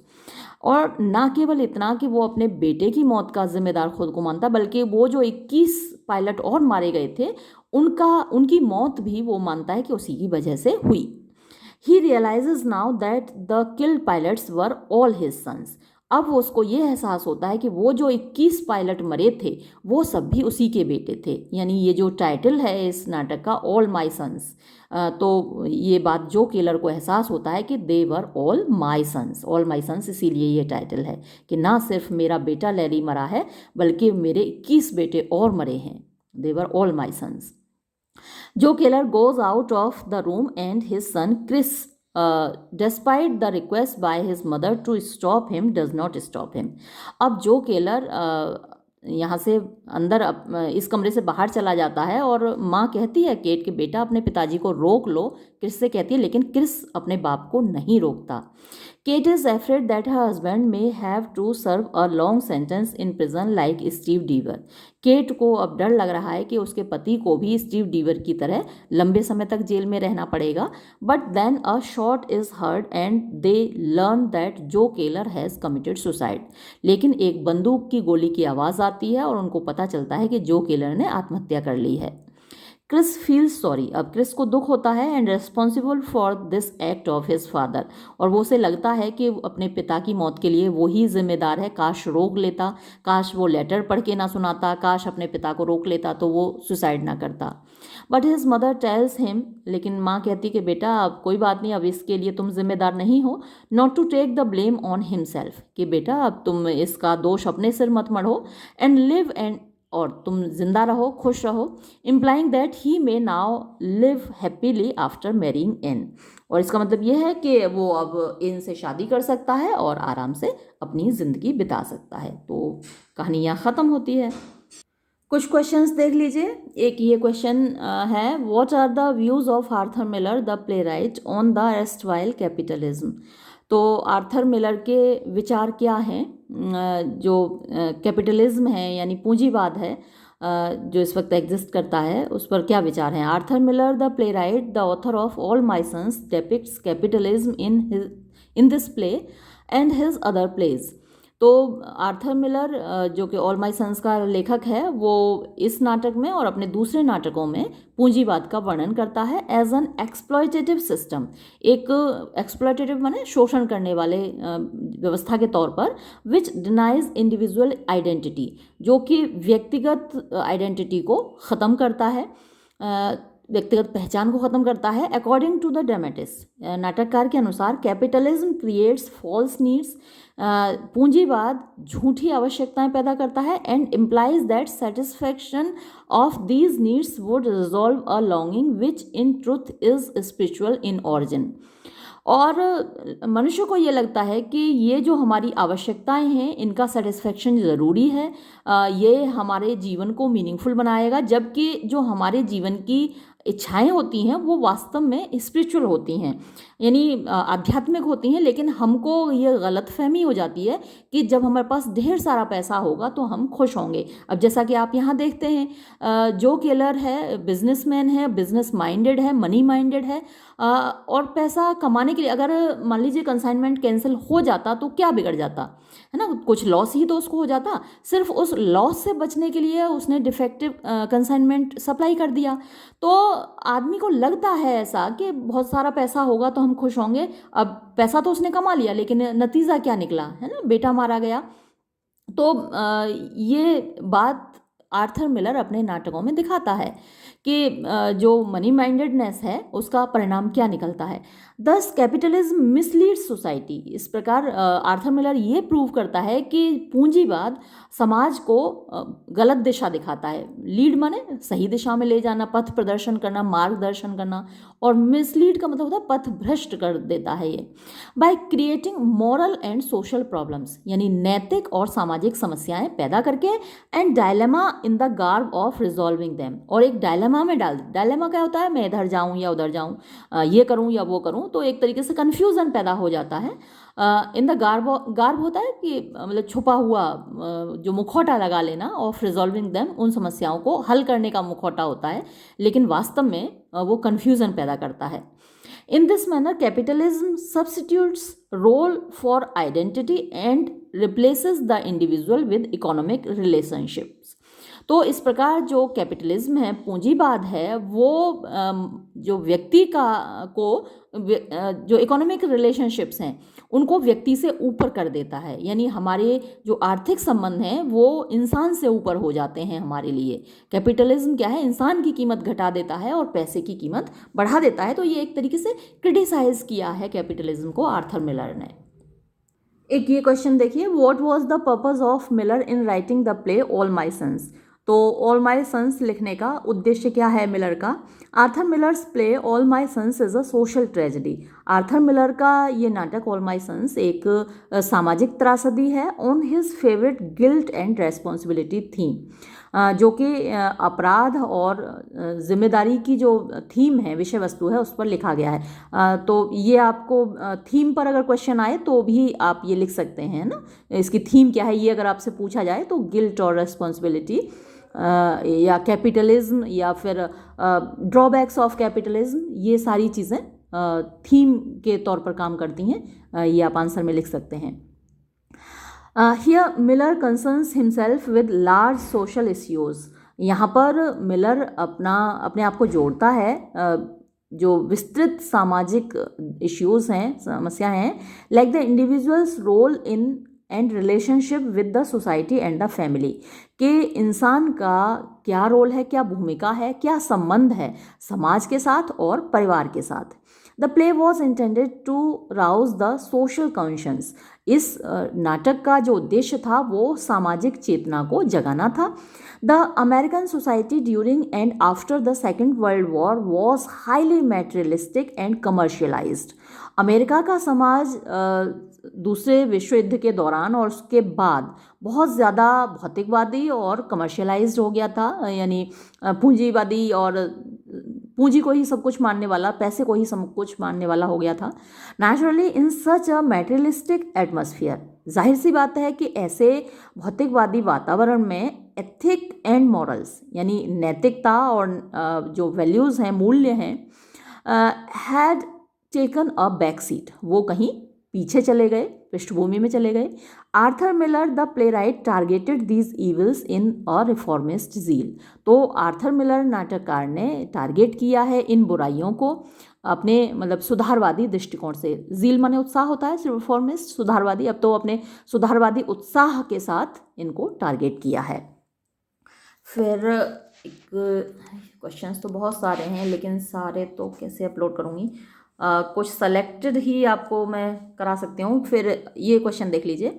और ना केवल इतना कि वो अपने बेटे की मौत का जिम्मेदार खुद को मानता, बल्कि वो जो 21 पायलट और मारे गए थे उनकी मौत भी वो मानता है कि उसी की वजह से हुई। He realizes now that the killed pilots were all his sons. अब उसको ये एहसास होता है कि वो जो 21 पायलट मरे थे वो सब भी उसी के बेटे थे। यानी ये जो टाइटल है इस नाटक का, ऑल माई सन्स, तो ये बात जो केलर को एहसास होता है कि they were all my sons, all my sons, इसीलिए ये टाइटल है कि ना सिर्फ मेरा बेटा लैरी मरा है बल्कि मेरे 21 बेटे और मरे हैं। They were all my sons. Joe Keller goes out of the room and his son Chris, despite the request by his mother to stop him, does not stop him. अब जो केलर यहाँ से अंदर इस कमरे से बाहर चला जाता है और माँ कहती है केट कि बेटा अपने पिताजी को रोक लो, क्रिस से कहती है, लेकिन क्रिस अपने बाप को नहीं रोकता। Kate is afraid that her husband may have to serve a long sentence in prison like Steve Deever. Kate को अब डर लग रहा है कि उसके पति को भी स्टीव डीवर की तरह लंबे समय तक जेल में रहना पड़ेगा। But then a shot is heard and they learn that Joe Keller has committed suicide. लेकिन एक बंदूक की गोली की आवाज़ आती है और उनको पता चलता है कि जो केलर ने आत्महत्या कर ली है। क्रिस फील्स सॉरी, अब क्रिस को दुख होता है, and responsible for this act of his father, और वो उसे लगता है कि अपने पिता की मौत के लिए वो ही जिम्मेदार है। काश रोक लेता, काश वो लेटर पढ़ के ना सुनाता, काश अपने पिता को रोक लेता तो वो सुसाइड ना करता। But his mother tells him, लेकिन माँ कहती कि बेटा अब कोई बात नहीं, अब इसके लिए तुम जिम्मेदार नहीं हो। Not to take the blame on himself, कि बेटा अब तुम इसका दोष अपने सिर मत मढ़ो, एंड लिव एंड, और तुम जिंदा रहो, खुश रहो। Implying that he may now live happily after marrying Ann, और इसका मतलब यह है कि वो अब इन से शादी कर सकता है और आराम से अपनी ज़िंदगी बिता सकता है। तो कहानी यहाँ ख़त्म होती है। कुछ क्वेश्चंस देख लीजिए। एक ये क्वेश्चन है, what are the views of Arthur Miller the playwright on the erstwhile capitalism. तो आर्थर मिलर के विचार क्या हैं, जो कैपिटलिज्म है यानी पूंजीवाद है जो इस वक्त एग्जिस्ट करता है, उस पर क्या विचार हैं। Arthur Miller the playwright the author of All my Sons depicts capitalism in this play and his other plays. तो आर्थर मिलर जो कि ऑल माई सन्स का लेखक है, वो इस नाटक में और अपने दूसरे नाटकों में पूंजीवाद का वर्णन करता है एज एन एक्सप्लॉयटेटिव सिस्टम। एक एक्सप्लॉयटेटिव माने शोषण करने वाले व्यवस्था के तौर पर, विच डिनाइज इंडिविजुअल आइडेंटिटी, जो कि व्यक्तिगत आइडेंटिटी को ख़त्म करता है, व्यक्तिगत पहचान को ख़त्म करता है। अकॉर्डिंग टू द ड्रामेटिस्ट, नाटककार के अनुसार, कैपिटलिज्म क्रिएट्स फॉल्स नीड्स, पूंजीवाद झूठी आवश्यकताएं पैदा करता है, and implies that satisfaction of these needs would resolve a longing which in truth is spiritual in origin. और मनुष्य को ये लगता है कि ये जो हमारी आवश्यकताएं हैं इनका सेटिस्फेक्शन ज़रूरी है, ये हमारे जीवन को मीनिंगफुल बनाएगा, जबकि जो हमारे जीवन की इच्छाएं होती हैं वो वास्तव में स्पिरिचुअल होती हैं, यानी आध्यात्मिक होती हैं, लेकिन हमको ये गलतफहमी हो जाती है कि जब हमारे पास ढेर सारा पैसा होगा तो हम खुश होंगे। अब जैसा कि आप यहाँ देखते हैं, जो केलर है बिजनेसमैन है, बिजनेस माइंडेड है, मनी माइंडेड है, और पैसा कमाने के लिए अगर मान लीजिए कंसाइनमेंट कैंसिल हो जाता तो क्या बिगड़ जाता, है ना, कुछ लॉस ही तो उसको हो जाता। सिर्फ उस लॉस से बचने के लिए उसने डिफेक्टिव कंसाइनमेंट सप्लाई कर दिया। तो आदमी को लगता है ऐसा कि बहुत सारा पैसा होगा तो हम खुश होंगे। अब पैसा तो उसने कमा लिया, लेकिन नतीजा क्या निकला, है ना, बेटा मारा गया। तो ये बात आर्थर मिलर अपने नाटकों में दिखाता है कि जो मनी माइंडेडनेस है उसका परिणाम क्या निकलता है। दस कैपिटलिज्म मिसलीड्स सोसाइटी। इस प्रकार आर्थर मिलर ये प्रूव करता है कि पूंजीवाद समाज को गलत दिशा दिखाता है। लीड माने सही दिशा में ले जाना, पथ प्रदर्शन करना, मार्गदर्शन करना, और मिसलीड का मतलब होता है पथ भ्रष्ट कर देता है ये। By creating moral and social problems, यानी नैतिक और सामाजिक समस्याएं पैदा करके, and dilemma in the garb of resolving them, और एक डायलेमा में डाल। डायलेमा क्या होता है, मैं इधर जाऊं या उधर जाऊं, ये करूं या वो करूं, तो एक तरीके से कन्फ्यूजन पैदा हो जाता है। इन द गार्ब होता है कि मतलब छुपा हुआ, जो मुखौटा लगा लेना, ऑफ रिजॉल्विंग देम, उन समस्याओं को हल करने का मुखौटा होता है, लेकिन वास्तव में वो कन्फ्यूजन पैदा करता है। In this manner, capitalism substitutes role for identity and replaces the individual with economic relationships. तो इस प्रकार जो कैपिटलिज्म है, पूंजीवाद है, वो जो व्यक्ति को जो इकोनॉमिक रिलेशनशिप्स हैं उनको व्यक्ति से ऊपर कर देता है, यानी हमारे जो आर्थिक संबंध हैं वो इंसान से ऊपर हो जाते हैं हमारे लिए। कैपिटलिज्म क्या है, इंसान की कीमत घटा देता है और पैसे की कीमत बढ़ा देता है। तो ये एक तरीके से क्रिटिसाइज किया है कैपिटलिज्म को आर्थर मिलर ने। एक ये क्वेश्चन देखिए, what was the purpose of Miller in writing the play All My Sons. तो ऑल माय सन्स लिखने का उद्देश्य क्या है मिलर का। Arthur Miller's play All My Sons is a social tragedy. Arthur Miller का ये नाटक ऑल माय सन्स एक सामाजिक त्रासदी है on his favourite guilt and responsibility theme, जो कि अपराध और जिम्मेदारी की जो थीम है, विषय वस्तु है, उस पर लिखा गया है। तो ये आपको थीम पर अगर क्वेश्चन आए तो भी आप ये लिख सकते हैं ना, इसकी थीम क्या है, ये अगर आपसे पूछा जाए तो गिल्ट और रेस्पॉन्सिबिलिटी, या कैपिटलिज्म, या फिर ड्रॉबैक्स ऑफ कैपिटलिज्म, ये सारी चीज़ें थीम के तौर पर काम करती हैं। ये आप आंसर में लिख सकते हैं। Here Miller concerns himself with large social issues. यहाँ पर मिलर अपने आप को जोड़ता है जो विस्तृत सामाजिक इश्यूज़ हैं, समस्या हैं, like the individual's role in and relationship with the society and the family, कि इंसान का क्या रोल है, क्या भूमिका है, क्या संबंध है समाज के साथ और परिवार के साथ। The play was intended to rouse the social conscience. इस नाटक का जो उद्देश्य था वो सामाजिक चेतना को जगाना था। The American society during and after the second world war was highly materialistic and commercialised. America का समाज दूसरे विश्व युद्ध के दौरान और उसके बाद बहुत ज़्यादा भौतिकवादी और कमर्शियलाइज्ड हो गया था, यानी पूंजीवादी और पूंजी को ही सब कुछ मानने वाला, पैसे को ही सब कुछ मानने वाला हो गया था। Naturally in such a materialistic atmosphere, जाहिर सी बात है कि ऐसे भौतिकवादी वातावरण में एथिक एंड मॉरल्स, यानी नैतिकता और जो वैल्यूज़ हैं, मूल्य हैं, had taken a back seat, वो कहीं पीछे चले गए, पृष्ठभूमि में चले गए। Arthur Miller the playwright targeted these evils in a reformist zeal. तो आर्थर मिलर नाटककार ने टारगेट किया है इन बुराइयों को अपने मतलब सुधारवादी दृष्टिकोण से। जील माने उत्साह होता है, रिफॉर्मिस्ट सुधारवादी, अब तो अपने सुधारवादी उत्साह के साथ इनको टारगेट किया है। फिर एक क्वेश्चंस तो बहुत सारे हैं, लेकिन सारे तो कैसे अपलोड करूँगी, कुछ सेलेक्टेड ही आपको मैं करा सकती हूँ। फिर ये क्वेश्चन देख लीजिए,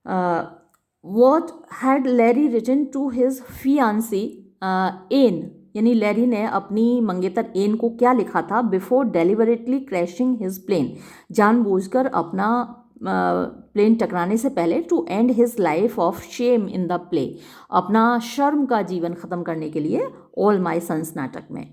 what had Larry written to his fiancee Ann, यानी लैरी ने अपनी मंगेतर एन को क्या लिखा था before deliberately crashing his plane, जानबूझकर अपना प्लेन टकराने से पहले, to end his life of shame in the play, अपना शर्म का जीवन ख़त्म करने के लिए ऑल माई सन्स नाटक में।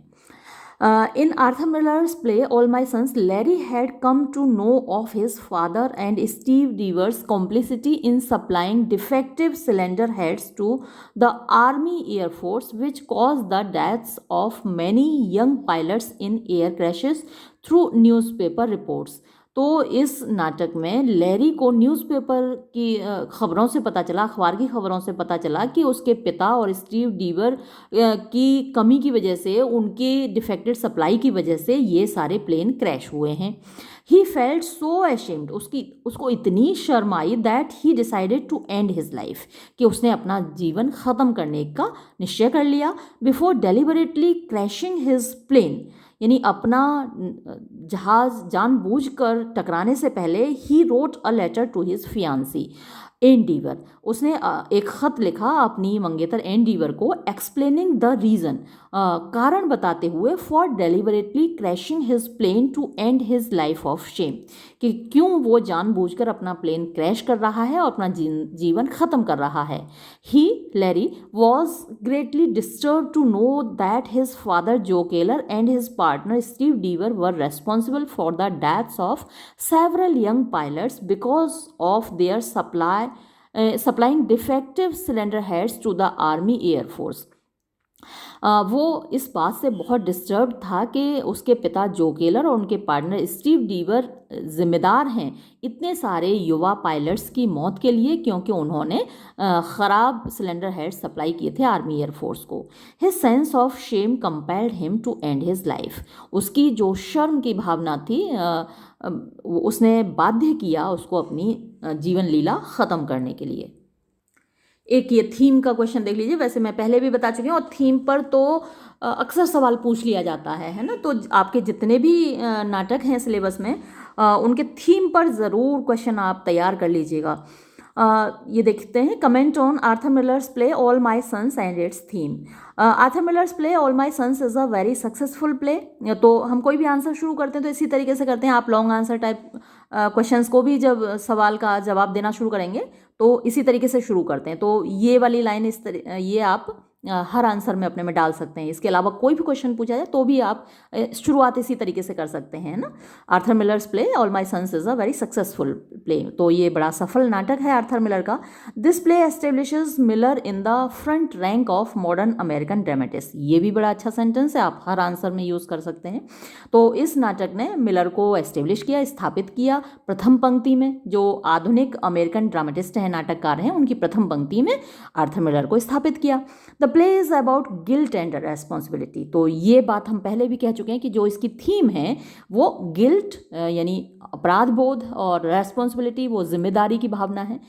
In Arthur Miller's play All My Sons, Larry had come to know of his father and Steve Deaver's complicity in supplying defective cylinder heads to the Army Air Force, which caused the deaths of many young pilots in air crashes through newspaper reports. तो इस नाटक में Larry को newspaper की खबरों से पता चला, अखबार की खबरों से पता चला कि उसके पिता और स्टीव डीवर की कमी की वजह से, उनकी डिफेक्टेड सप्लाई की वजह से ये सारे प्लेन क्रैश हुए हैं. ही फेल्ट सो एशेम्ड, उसको इतनी शर्म आई that he decided to end his life, कि उसने अपना जीवन ख़त्म करने का निश्चय कर लिया. Before deliberately crashing his plane, यानी अपना जहाज़ जानबूझकर टकराने से पहले ही wrote a letter to his fiancee Ann Deever, उसने एक ख़त लिखा अपनी मंगेतर एन डीवर को, एक्सप्लेनिंग द रीज़न, कारण बताते हुए, for deliberately crashing his plane to end his life of shame, कि क्यों वो जानबूझकर अपना प्लेन क्रैश कर रहा है और अपना जीवन ख़त्म कर रहा है. He, Larry, was greatly disturb to know that his father Joe Keller and his partner Steve Deever were responsible for the deaths of several young pilots because of their supplying defective cylinder heads to the Army Air Force. वो इस बात से बहुत disturb था कि उसके पिता जो केलर और उनके पार्टनर स्टीव डीवर जिम्मेदार हैं इतने सारे युवा पायलट्स की मौत के लिए, क्योंकि उन्होंने ख़राब सिलेंडर हेड सप्लाई किए थे आर्मी एयरफोर्स को. His sense of shame compelled him to end his life, उसकी जो शर्म की भावना थी उसने बाध्य किया उसको अपनी जीवन लीला ख़त्म करने के लिए. एक ये थीम का क्वेश्चन देख लीजिए. वैसे मैं पहले भी बता चुकी हूँ, और थीम पर तो अक्सर सवाल पूछ लिया जाता है ना. तो आपके जितने भी नाटक हैं सिलेबस में, उनके थीम पर ज़रूर क्वेश्चन आप तैयार कर लीजिएगा. ये देखते हैं, comment on Arthur Miller's play All my Sons and its theme. Arthur Miller's play All my Sons is a very successful play. तो हम कोई भी आंसर शुरू करते हैं तो इसी तरीके से करते हैं. आप लॉन्ग आंसर टाइप क्वेश्चंस को भी जब सवाल का जवाब देना शुरू करेंगे तो इसी तरीके से शुरू करते हैं. तो ये वाली लाइन ये आप हर आंसर में अपने में डाल सकते हैं. इसके अलावा कोई भी क्वेश्चन पूछा जाए तो भी आप शुरुआत इसी तरीके से कर सकते हैं ना. Arthur Miller's play All my Sons is a very successful play. तो ये बड़ा सफल नाटक है आर्थर मिलर का. This play establishes Miller in the front rank of modern American dramatist. ये भी बड़ा अच्छा सेंटेंस है, आप हर आंसर में यूज़ कर सकते हैं. तो इस नाटक ने मिलर को एस्टेब्लिश किया, स्थापित किया प्रथम पंक्ति में. जो आधुनिक अमेरिकन ड्रामेटिस्ट हैं, नाटककार हैं, उनकी प्रथम पंक्ति में आर्थर मिलर को स्थापित किया. The play is about guilt and responsibility. तो ये बात हम पहले भी कह चुके हैं कि जो इसकी थीम है वो गिल्ट यानी अपराध बोध, और रेस्पॉन्सिबिलिटी वो जिम्मेदारी की भावना है,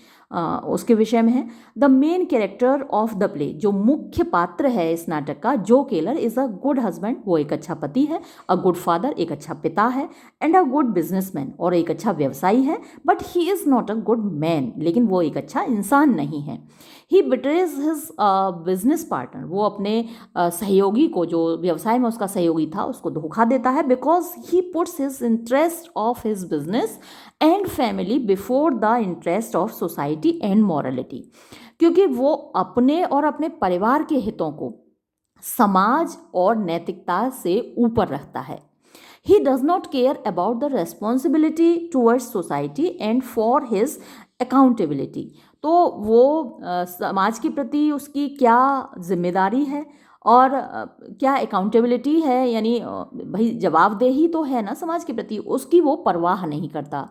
उसके विषय में है. The main character of the play, जो मुख्य पात्र है इस नाटक का, जो Keller, is a good husband, वो एक अच्छा पति है. अ गुड फादर, एक अच्छा पिता है. एंड अ गुड बिजनेसमैन, और एक अच्छा व्यवसायी है. But he is not a good man, लेकिन वो एक अच्छा इंसान नहीं है. ही बिट्रेज हिज बिजनेस पार्टनर, वो अपने सहयोगी को, जो व्यवसाय में उसका सहयोगी था, उसको धोखा देता है. Because he puts his interest of his business and family before the interest of society and morality, क्योंकि वो अपने और अपने परिवार के हितों को समाज और नैतिकता से ऊपर रखता है. He does not care about the responsibility towards society and for his accountability. तो वो समाज के प्रति उसकी क्या जिम्मेदारी है और क्या अकाउंटेबिलिटी है, यानी भाई जवाबदेही तो है ना समाज के प्रति, उसकी वो परवाह नहीं करता.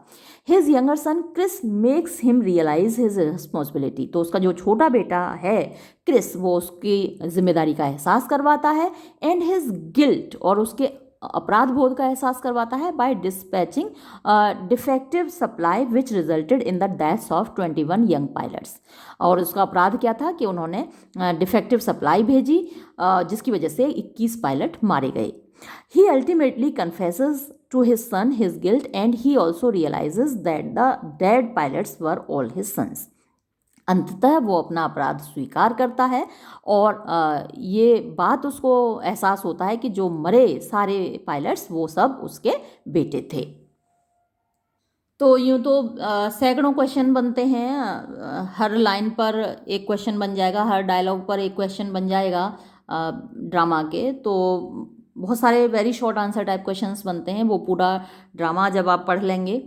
His younger son Chris makes him realize his responsibility. तो उसका जो छोटा बेटा है क्रिस, वो उसकी जिम्मेदारी का एहसास करवाता है. एंड हिज गिल्ट, और उसके अपराध बोध का एहसास करवाता है, by dispatching defective supply which resulted in the deaths of 21 young pilots. और उसका अपराध क्या था कि उन्होंने डिफेक्टिव सप्लाई भेजी, जिसकी वजह से 21 पायलट मारे गए. He ultimately confesses to his son his guilt and he also realizes that the dead pilots were all his sons. अंततः वो अपना अपराध स्वीकार करता है, और ये बात उसको एहसास होता है कि जो मरे सारे पायलट्स वो सब उसके बेटे थे. तो यूँ तो सैकड़ों क्वेश्चन बनते हैं, हर लाइन पर एक क्वेश्चन बन जाएगा, हर डायलॉग पर एक क्वेश्चन बन जाएगा ड्रामा के. तो बहुत सारे very short answer type questions बनते हैं, वो पूरा ड्रामा जब आप पढ़ लेंगे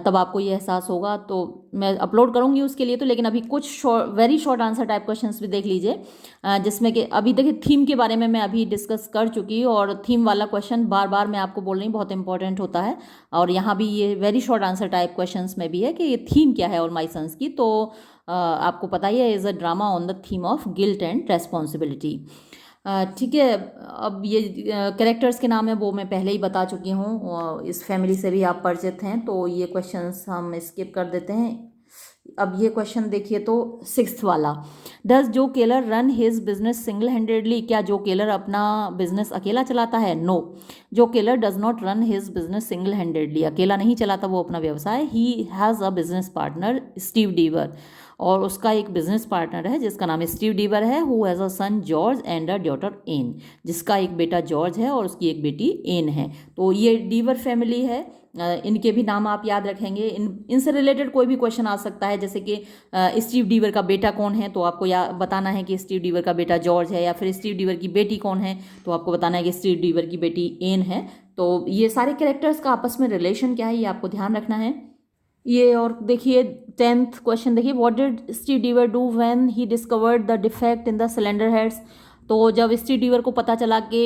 तब आपको ये एहसास होगा। तो मैं अपलोड करूँगी उसके लिए तो, लेकिन अभी कुछ very short answer type questions भी देख लीजिए, जिसमें कि अभी देखिए थीम के बारे में मैं अभी डिस्कस कर चुकी हूँ, और थीम वाला क्वेश्चन बार बार मैं आपको बोल रही हूँ बहुत इंपॉर्टेंट होता है। और यहाँ भी ये very short answer type questions में भी है कि ये थीम क्या है ऑल माई सन्स की। तो आपको पता ही है, is a drama on the theme of guilt and responsibility. ठीक है, अब ये कैरेक्टर्स के नाम है वो मैं पहले ही बता चुकी हूँ, इस फैमिली से भी आप परिचित हैं, तो ये क्वेश्चंस हम स्किप कर देते हैं। अब ये क्वेश्चन देखिए तो 6th वाला, डज जो Keller run his business single handedly, क्या जो केलर अपना बिजनेस अकेला चलाता है? नो, जो Keller does not run his business single handedly, अकेला नहीं चलाता वो अपना व्यवसाय। ही has a business partner Steve डीवर, और उसका एक बिजनेस पार्टनर है जिसका नाम स्टीव डीवर है। Who has a son George and a daughter Ann, जिसका एक बेटा जॉर्ज है और उसकी एक बेटी एन है। तो ये डीवर फैमिली है, इनके भी नाम आप याद रखेंगे। इनसे रिलेटेड कोई भी क्वेश्चन आ सकता है, जैसे कि स्टीव डीवर का बेटा कौन है, तो आपको बताना है कि स्टीव डीवर का बेटा जॉर्ज है, या फिर स्टीव डीवर की बेटी कौन है, तो आपको बताना है कि स्टीव डीवर की बेटी एन है। तो ये सारे कैरेक्टर्स का आपस में रिलेशन क्या है, ये आपको ध्यान रखना है। ये और देखिए 10th क्वेश्चन देखिए, what did Steve Deever do when he discovered the defect in the cylinder heads. तो जब स्टीव डीवर को पता चला कि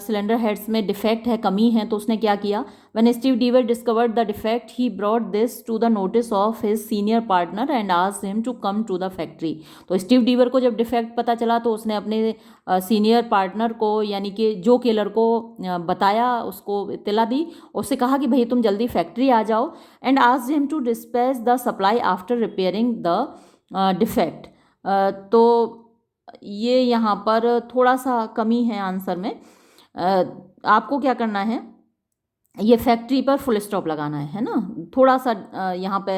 सिलेंडर हेड्स में डिफेक्ट है, कमी है, तो उसने क्या किया? When Steve Deever discovered the defect he brought this to the notice of his senior partner and asked him to come to the factory. तो स्टीव डीवर को जब डिफेक्ट पता चला तो उसने अपने सीनियर पार्टनर को, यानी कि जो केलर को बताया, उसको इत्तला दी, उससे कहा कि भाई तुम जल्दी फैक्ट्री आ जाओ, and asked him to dispatch the supply after repairing the defect. तो ये यहाँ पर थोड़ा सा कमी है आंसर में। आपको क्या करना है, ये फैक्ट्री पर फुल स्टॉप लगाना है ना। थोड़ा सा यहाँ पे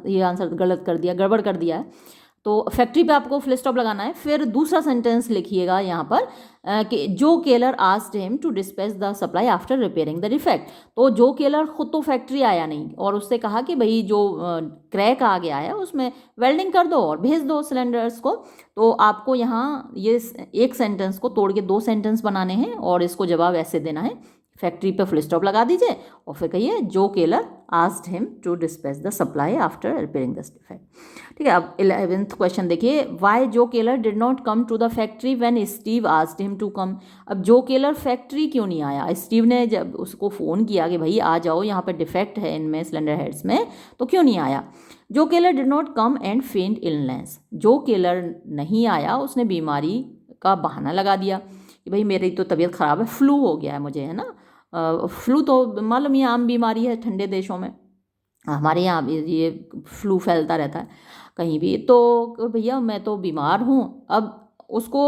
ये आंसर गलत कर दिया, गड़बड़ कर दिया है। तो फैक्ट्री पे आपको फुल स्टॉप लगाना है। फिर दूसरा सेंटेंस लिखिएगा यहाँ पर कि Joe Keller asked him to dispatch the supply after repairing the defect. तो जो केलर खुद तो फैक्ट्री आया नहीं, और उससे कहा कि भाई जो क्रैक आ गया है उसमें वेल्डिंग कर दो और भेज दो सिलेंडर्स को। तो आपको यहाँ ये एक सेंटेंस को तोड़ के 2 सेंटेंस बनाने हैं, और इसको जवाब ऐसे देना है, फैक्ट्री पे फुल स्टॉप लगा दीजिए और फिर कहिए Joe Keller asked him to dispatch the supply after repairing the defect. ठीक है, अब 11th क्वेश्चन देखिए, why Joe Keller did not come to the factory when Steve asked him to come. अब जो केलर फैक्ट्री क्यों नहीं आया? Steve ने जब उसको फ़ोन किया कि भाई आ जाओ, यहाँ पर डिफेक्ट है इनमें सिलेंडर हेड्स में, तो क्यों नहीं आया? जो Keller did not come and फेंट इलनेस, जो केलर नहीं आया उसने बीमारी का बहाना लगा दिया कि भाई मेरी तो तबीयत ख़राब है, फ्लू हो गया है मुझे, है ना। फ्लू तो मालूम ये आम बीमारी है ठंडे देशों में, हमारे यहाँ भी ये फ्लू फैलता रहता है कहीं भी। तो भैया मैं तो बीमार हूँ। अब उसको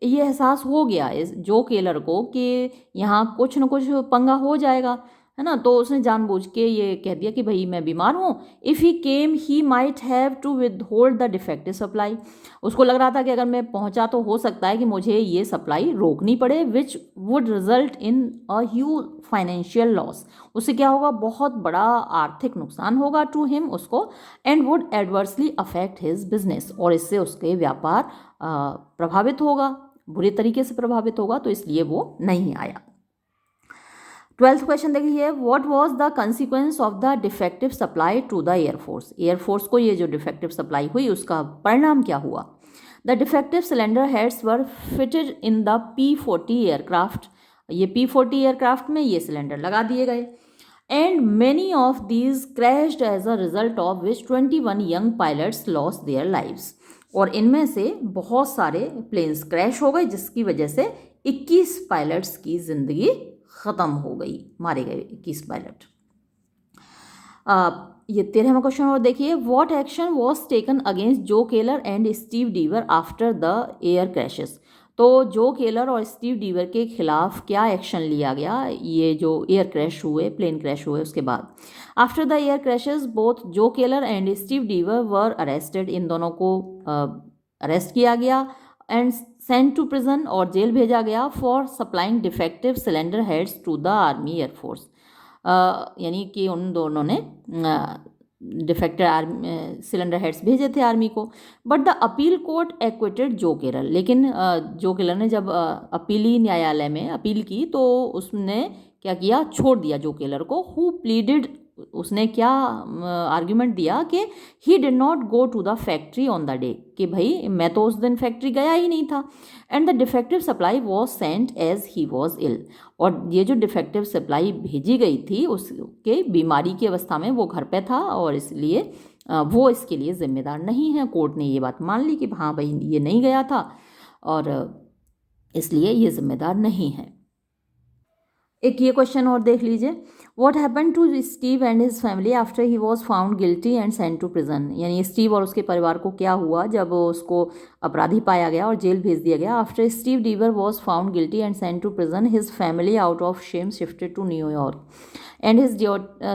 ये एहसास हो गया इस जो केलर को कि यहाँ कुछ न कुछ पंगा हो जाएगा, है ना। तो उसने जानबूझ के ये कह दिया कि भाई मैं बीमार हूँ। If he came he might have to withhold the defective supply. उसको लग रहा था कि अगर मैं पहुँचा तो हो सकता है कि मुझे ये सप्लाई रोकनी पड़े, which would result in a huge financial loss. उससे क्या होगा? बहुत बड़ा आर्थिक नुकसान होगा टू हिम, उसको, and would adversely affect his business, और इससे उसके व्यापार प्रभावित होगा, बुरे तरीके से प्रभावित होगा, तो इसलिए वो नहीं आया। 12th क्वेश्चन देखिए, what was the consequence of the defective supply to the air force. Air force को ये जो डिफेक्टिव सप्लाई हुई उसका परिणाम क्या हुआ? The defective cylinder heads were fitted in the P-40 aircraft. ये P-40 एयरक्राफ्ट में ये सिलेंडर लगा दिए गए, and many of these crashed as a result of which 21 young pilots lost their lives. और इनमें से बहुत सारे प्लेन्स क्रैश हो गए, जिसकी वजह से 21 पायलट्स की जिंदगी ख़त्म हो गई, मारे गए 21 पायलट। ये 13वां क्वेश्चन और देखिए, what action was taken against जो केलर एंड स्टीव डीवर आफ्टर द एयर क्रैशेस। तो जो केलर और स्टीव डीवर के खिलाफ क्या एक्शन लिया गया ये जो एयर क्रैश हुए, प्लेन क्रैश हुए उसके बाद? After the air crashes both Joe Keller and Steve Deever were arrested. इन दोनों को अरेस्ट किया गया एंड सेंट टू प्रिजन, और जेल भेजा गया, for supplying defective cylinder heads to the army air force. यानी कि उन दोनों ने डिफेक्टेड आर्मी सिलेंडर हेड्स भेजे थे आर्मी को। But the appeal court acquitted जो केरल, लेकिन जो केरल ने जब अपीली न्यायालय में अपील की तो उसने क्या किया, छोड़ दिया जो केलर को। हु प्लीडेड, उसने क्या आर्ग्यूमेंट दिया कि he did not go to the factory on the day, कि भाई मैं तो उस दिन फैक्ट्री गया ही नहीं था। And the defective supply was sent as he was ill, और ये जो डिफेक्टिव सप्लाई भेजी गई थी उसके बीमारी की अवस्था में वो घर पे था, और इसलिए वो इसके लिए जिम्मेदार नहीं है। कोर्ट ने ये बात मान ली कि हाँ भाई ये नहीं गया था और इसलिए ये जिम्मेदार नहीं है। एक ये क्वेश्चन और देख लीजिए, what happen to Steve and his family after he was found guilty and sent to prison, यानी स्टीव और उसके परिवार को क्या हुआ जब उसको अपराधी पाया गया और जेल भेज दिया गया। After Steve Deever was found guilty and sent to prison, his family out of shame shifted to New York and his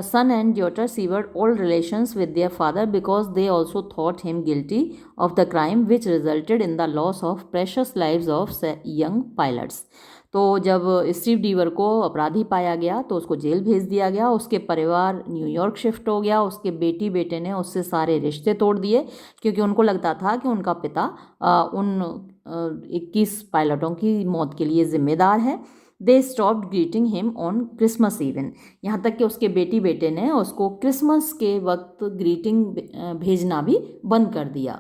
son and daughter severed all relations with their father because they also thought him guilty of the crime which resulted in the loss of precious lives of young pilots। तो जब Steve Deever को अपराधी पाया गया तो उसको jail भेज दिया गया, उसके परिवार न्यूयॉर्क शिफ्ट हो गया, उसके बेटी बेटे ने उससे सारे रिश्ते तोड़ दिए क्योंकि उनको लगता था कि उनका पिता उन 21 पायलटों की मौत के लिए जिम्मेदार है। They stopped greeting him on Christmas even, यहाँ तक कि उसके बेटी बेटे ने उसको क्रिसमस के वक्त ग्रीटिंग भेजना भी बंद कर दिया।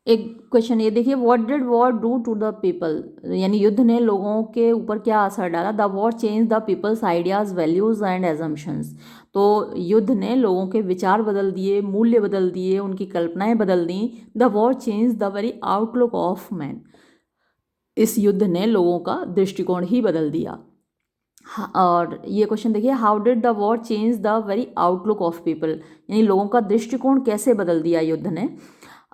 एक क्वेश्चन ये देखिए, what did war do to the people, यानी युद्ध ने लोगों के ऊपर क्या असर डाला। The war change the people's ideas values and assumptions, तो युद्ध ने लोगों के विचार बदल दिए, मूल्य बदल दिए, उनकी कल्पनाएं बदल दी। The war change the very outlook of man, इस युद्ध ने लोगों का दृष्टिकोण ही बदल दिया। और ये क्वेश्चन देखिए, how did the war change the very outlook of people, यानी लोगों का दृष्टिकोण कैसे बदल दिया युद्ध ने।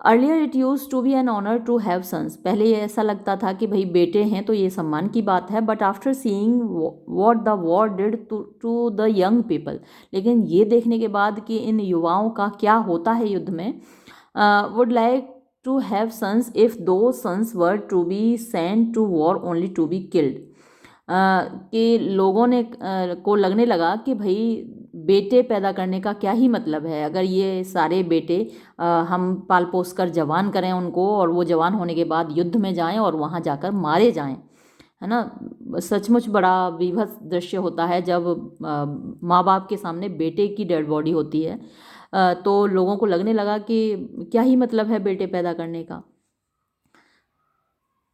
Earlier it use to be an honour to have sons, पहले ये ऐसा लगता था कि भाई बेटे हैं तो ये सम्मान की बात है। But after seeing what the war did to the young people, लेकिन ये देखने के बाद कि इन युवाओं का क्या होता है युद्ध में, would like to have sons if though sons were to be sent to war only to be killed, कि लोगों ने को लगने लगा कि भाई बेटे पैदा करने का क्या ही मतलब है, अगर ये सारे बेटे हम पाल पोस कर जवान करें उनको और वो जवान होने के बाद युद्ध में जाएं और वहाँ जाकर मारे जाएं, है ना। सचमुच बड़ा विभत्स दृश्य होता है जब माँ बाप के सामने बेटे की डेड बॉडी होती है। तो लोगों को लगने लगा कि क्या ही मतलब है बेटे पैदा करने का।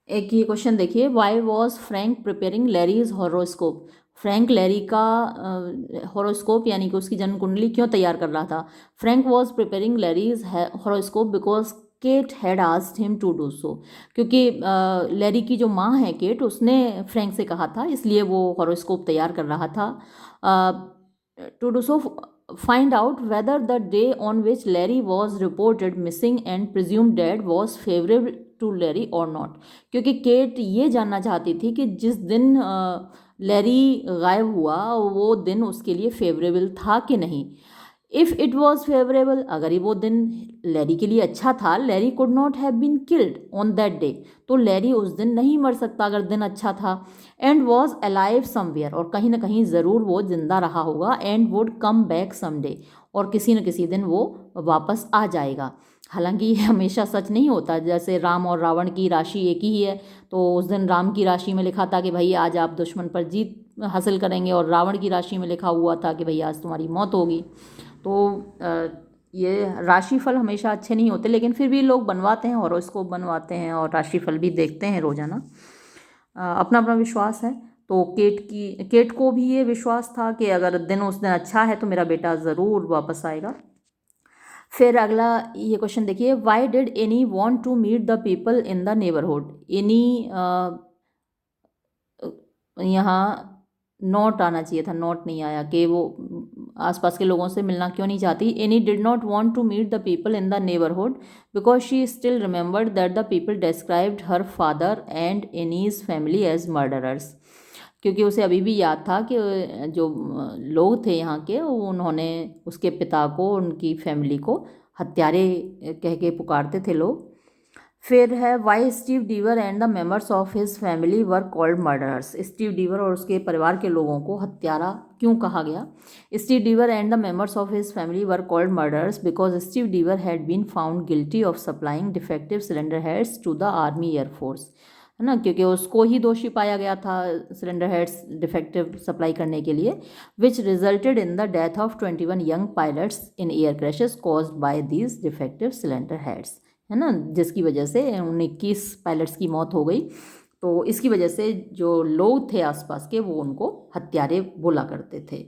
एक ये क्वेश्चन देखिए, why was Frank preparing Larry's horoscope, Frank Larry का हॉरोस्कोप यानी कि उसकी जन्म कुंडली क्यों तैयार कर रहा था। Frank was preparing Larry's horoscope because Kate had asked him to do so, क्योंकि लैरी की जो माँ है केट, उसने फ्रैंक से कहा था, इसलिए वो हॉरोस्कोप तैयार कर रहा था। To do so find out whether the day on which Larry was reported missing and presumed dead was favorable to Larry or not, क्योंकि केट ये जानना चाहती थी कि जिस दिन लैरी गायब हुआ वो दिन उसके लिए फेवरेबल था कि नहीं। इफ़ इट वॉज फेवरेबल, अगर वो दिन लैरी के लिए अच्छा था, Larry could not have been killed on that day, तो लैरी उस दिन नहीं मर सकता अगर दिन अच्छा था। एंड वॉज अलाइव समवेयर, और कहीं ना कहीं ज़रूर वो जिंदा रहा होगा। And would come back someday, और किसी न किसी दिन वो वापस आ जाएगा। हालांकि ये हमेशा सच नहीं होता, जैसे राम और रावण की राशि एक ही है, तो उस दिन राम की राशि में लिखा था कि भाई आज आप दुश्मन पर जीत हासिल करेंगे, और रावण की राशि में लिखा हुआ था कि भाई आज तुम्हारी मौत होगी। तो ये राशिफल हमेशा अच्छे नहीं होते, लेकिन फिर भी लोग बनवाते हैं, हॉरोस्कोप बनवाते हैं और राशिफल भी देखते हैं रोजाना। अपना अपना विश्वास है। तो केट को भी ये विश्वास था कि अगर दिन उस दिन अच्छा है तो मेरा बेटा ज़रूर वापस आएगा। फिर अगला ये क्वेश्चन देखिए, why did Annie want to meet the people in the neighbourhood. Annie यहाँ नॉट आना चाहिए था, नॉट नहीं आया, कि वो आसपास के लोगों से मिलना क्यों नहीं चाहती। Annie did not want to meet the people in the neighbourhood because she still remembered that the people described her father and Annie's family as murderers, क्योंकि उसे अभी भी याद था कि जो लोग थे यहाँ के, उन्होंने उसके पिता को, उनकी फैमिली को हत्यारे कह के पुकारते थे लोग। फिर है Y Steve Deever and the members of his family were called murderers. Steve डीवर और उसके परिवार के लोगों को हत्यारा क्यों कहा गया? Steve Deever and the members of his family were called murderers because Steve Deever had been found guilty of supplying defective cylinder heads to the army air force, है ना, क्योंकि उसको ही दोषी पाया गया था सिलेंडर हेड्स डिफेक्टिव सप्लाई करने के लिए, विच resulted in the death of 21 young pilots in air crashes caused by these defective cylinder heads, है ना, जिसकी वजह से 21 पायलट्स की मौत हो गई। तो इसकी वजह से जो लोग थे आसपास के वो उनको हत्यारे बोला करते थे।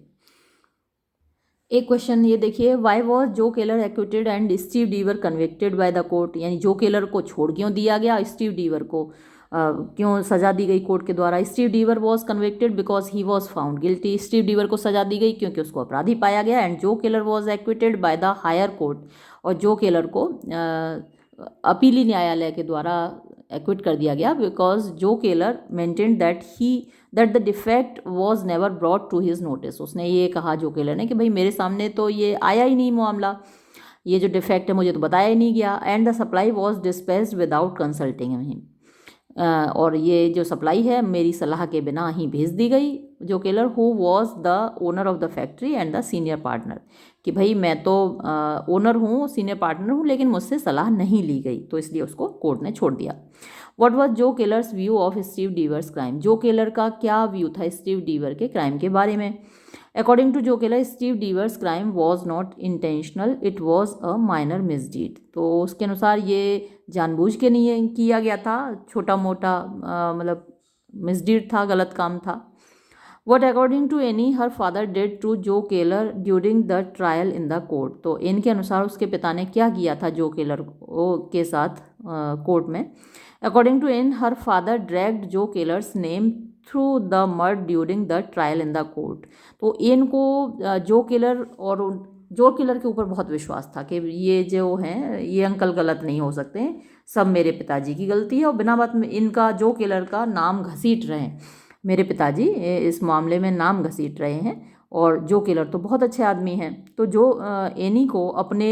एक क्वेश्चन ये देखिए, why was Joe Keller acquitted and Steve डीवर कन्विक्टेड बाय द कोर्ट, यानी जो केलर को छोड़ क्यों दिया गया, स्टीव डीवर को क्यों सजा दी गई कोर्ट के द्वारा? Steve Deever was convicted because he was found guilty. Steve Deever को सजा दी गई क्योंकि उसको अपराधी पाया गया। And Joe Keller was acquitted by the higher court, और जो केलर को अपीली न्यायालय के द्वारा एक्विट कर दिया गया because Joe Keller maintain that the defect was never brought to his notice. उसने ये कहा जो केलर ने कि भाई मेरे सामने तो ये आया ही नहीं मामला, ये जो डिफेक्ट है मुझे तो बताया ही नहीं गया। And the supply was dispatched without consulting him, और ये जो सप्लाई है मेरी सलाह के बिना ही भेज दी गई। जो Keller who was the owner of the factory and the senior partner, कि भाई मैं तो ओनर हूँ, सीनियर पार्टनर हूँ, लेकिन मुझसे सलाह नहीं ली गई, तो इसलिए उसको कोर्ट ने छोड़ दिया। What was Joe Keller's view of Steve Deever's crime, Joe Keller का क्या व्यू था स्टीव डीवर के क्राइम के बारे में? According to Joe Keller, Steve Deever's crime was not intentional, it was a minor misdeed. तो उसके अनुसार ये जानबूझ के नहीं किया गया था, छोटा मोटा मतलब मिसडीड था, गलत काम था। What according to Annie her father did to Joe Keller during the trial in the court, तो इनके अनुसार उसके पिता ने क्या किया था जो केलर के साथ कोर्ट में? According to Anne her father dragged Joe Keller's name through the mud during the trial in the court। तो इनको जो केलर और जो केलर के ऊपर बहुत विश्वास था कि ये जो हैं ये अंकल गलत नहीं हो सकते, सब मेरे पिताजी की गलती है, और बिना बात में इनका जो केलर का नाम घसीट रहे हैं, मेरे पिताजी इस मामले में नाम घसीट रहे हैं, और जो केलर तो बहुत अच्छे आदमी हैं। तो जो एनी को अपने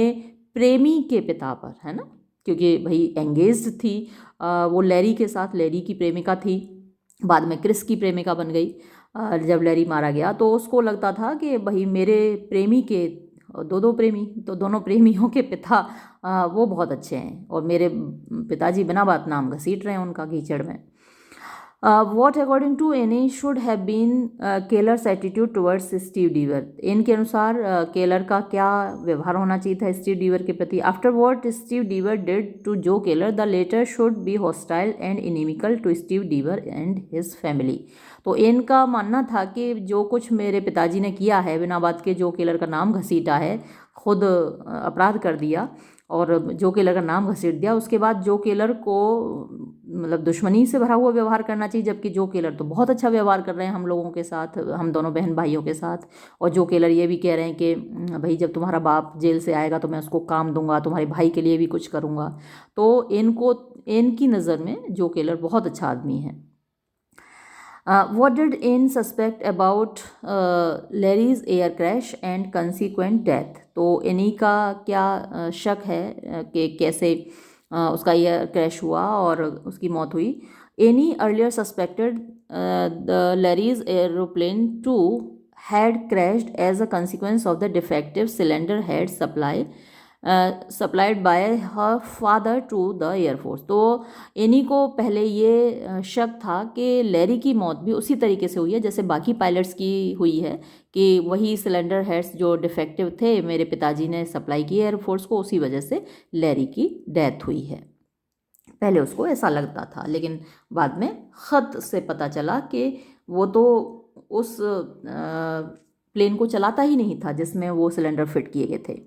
प्रेमी के पिता पर, है ना, क्योंकि भाई एंगेज्ड थी वो लैरी के साथ, लैरी की प्रेमिका थी, बाद में क्रिस की प्रेमिका बन गई। जब लैरी मारा गया तो उसको लगता था कि भाई मेरे प्रेमी के दो प्रेमी, तो दोनों प्रेमियों के पिता वो बहुत अच्छे हैं, और मेरे पिताजी बिना बात नाम घसीट रहे हैं उनका कीचड़ में। What according to Annie should have been Keller's attitude towards Steve Deaver, इनके अनुसार केलर का क्या व्यवहार होना चाहिए था स्टीव डीवर के प्रति? After what Steve Deaver did to Joe Keller, the latter should be hostile and inimical to Steve Deaver and his family। तो इनका मानना था कि जो कुछ मेरे पिताजी ने किया है, बिना बात के जो केलर का नाम घसीटा है, खुद अपराध कर दिया और जो केलर का नाम घसीट दिया, उसके बाद जो केलर को मतलब दुश्मनी से भरा हुआ व्यवहार करना चाहिए, जबकि जो केलर तो बहुत अच्छा व्यवहार कर रहे हैं हम लोगों के साथ, हम दोनों बहन भाइयों के साथ। और जो केलर ये भी कह रहे हैं कि भाई जब तुम्हारा बाप जेल से आएगा तो मैं उसको काम दूंगा, तुम्हारे भाई के लिए भी कुछ करूंगा। तो इनकी नज़र में जो केलर बहुत अच्छा आदमी है। What did Anne suspect about Larry's air crash and consequent death? तो एनी का क्या शक है कि कैसे उसका एयर क्रैश हुआ और उसकी मौत हुई? Annie earlier suspected the Larry's aeroplane to had crashed as a consequence of the defective cylinder head supplied by her father to the air force। तो एनी को पहले ये शक था कि लैरी की मौत भी उसी तरीके से हुई है जैसे बाकी पायलट्स की हुई है, कि वही सिलेंडर हेड्स जो डिफेक्टिव थे मेरे पिताजी ने सप्लाई किए एयरफोर्स को, उसी वजह से लैरी की डेथ हुई है। पहले उसको ऐसा लगता था, लेकिन बाद में ख़त से पता चला कि वो तो उस प्लेन को चलाता ही नहीं था जिसमें वो सिलेंडर फिट किए गए थे।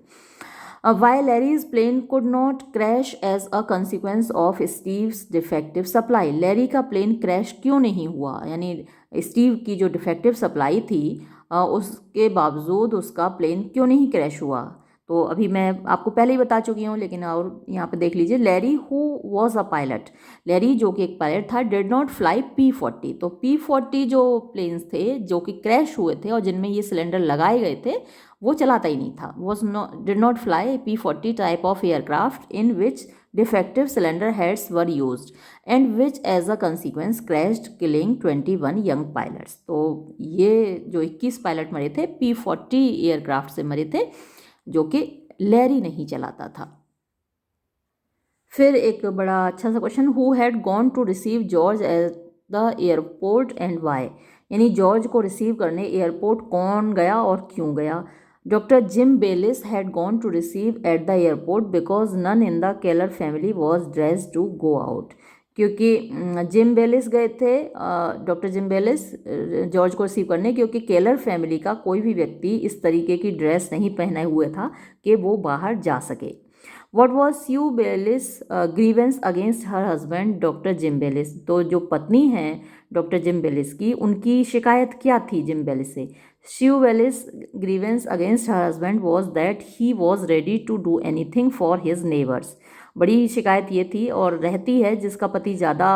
Why Larry's plane could not crash as a consequence of Steve's defective supply? Larry का प्लेन क्रैश क्यों नहीं हुआ, यानी स्टीव की जो डिफेक्टिव सप्लाई थी उसके बावजूद उसका प्लेन क्यों नहीं क्रैश हुआ? तो अभी मैं आपको पहले ही बता चुकी हूँ, लेकिन और यहाँ पे देख लीजिए, Larry who was a pilot, Larry जो कि एक पायलट था, डिड नॉट फ्लाई P-40। तो P-40 जो प्लेन्स थे जो कि क्रैश हुए थे और जिनमें ये सिलेंडर लगाए गए थे वो चलाता ही नहीं था, did not fly P-40 type of aircraft in which defective cylinder heads were used and which as a consequence crashed killing 21 young pilots। तो ये जो 21 पायलट मरे थे P-40 एयरक्राफ्ट से मरे थे जो कि लैरी नहीं चलाता था। फिर एक बड़ा अच्छा सा question, who had gone to receive George at the airport and why, यानी जॉर्ज को रिसीव करने एयरपोर्ट कौन गया और क्यों गया। Doctor Jim Bayliss had gone to receive at the airport because none in the Keller family was dressed to go out, क्योंकि Jim Bayliss गए थे, डॉक्टर जिम बेलिस जॉर्ज को रिसीव करने, क्योंकि केलर फैमिली का कोई भी व्यक्ति इस तरीके की ड्रेस नहीं पहने हुए था कि वो बाहर जा सके। What was Sue Bayliss grievance against her husband doctor Jim Bayliss, तो जो पत्नी हैं डॉक्टर जिम बेलिस की, उनकी शिकायत क्या थी जिम बेलिस से। Sue Bayliss grievance against her husband was that he was ready to do anything for his neighbours, बड़ी शिकायत ये थी और रहती है जिसका पति ज़्यादा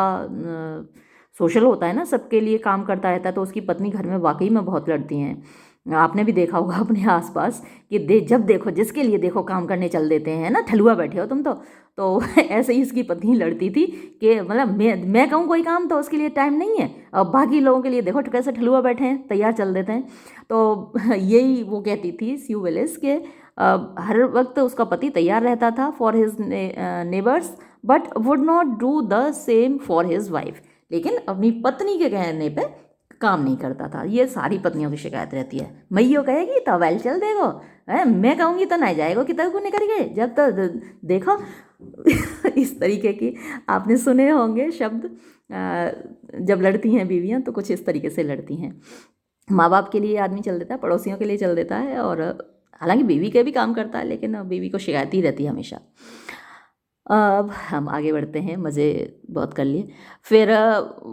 सोशल होता है ना, सबके लिए काम करता रहता है, तो उसकी पत्नी घर में वाकई में बहुत लड़ती हैं। आपने भी देखा होगा अपने आसपास कि जब देखो जिसके लिए देखो काम करने चल देते हैं ना, ठलुआ बैठे हो तुम तो ऐसे ही इसकी पत्नी लड़ती थी कि मतलब मैं कहूँ कोई काम तो उसके लिए टाइम नहीं है, और बाकी लोगों के लिए देखो कैसे ठलुआ बैठे हैं, तैयार चल देते हैं। तो यही वो कहती थी स्यू विलिस के हर वक्त उसका पति तैयार रहता था for his neighbours but would not do the same for his wife, लेकिन अपनी पत्नी के कहने पे काम नहीं करता था। ये सारी पत्नियों की शिकायत रहती है। मैयो कहेगी तो वैल चल देगो, मैं कहूँगी तो नहीं जाएगो कि तक नहीं करेंगे जब तक देखो इस तरीके की आपने सुने होंगे शब्द। जब लड़ती हैं बीवियाँ तो कुछ इस तरीके से लड़ती हैं। माँ बाप के लिए आदमी चल देता है, पड़ोसियों के लिए चल देता है, और हालांकि बीवी के भी काम करता है लेकिन बीवी को शिकायत ही रहती है हमेशा। अब हम आगे बढ़ते हैं, मज़े बहुत कर लिए। फिर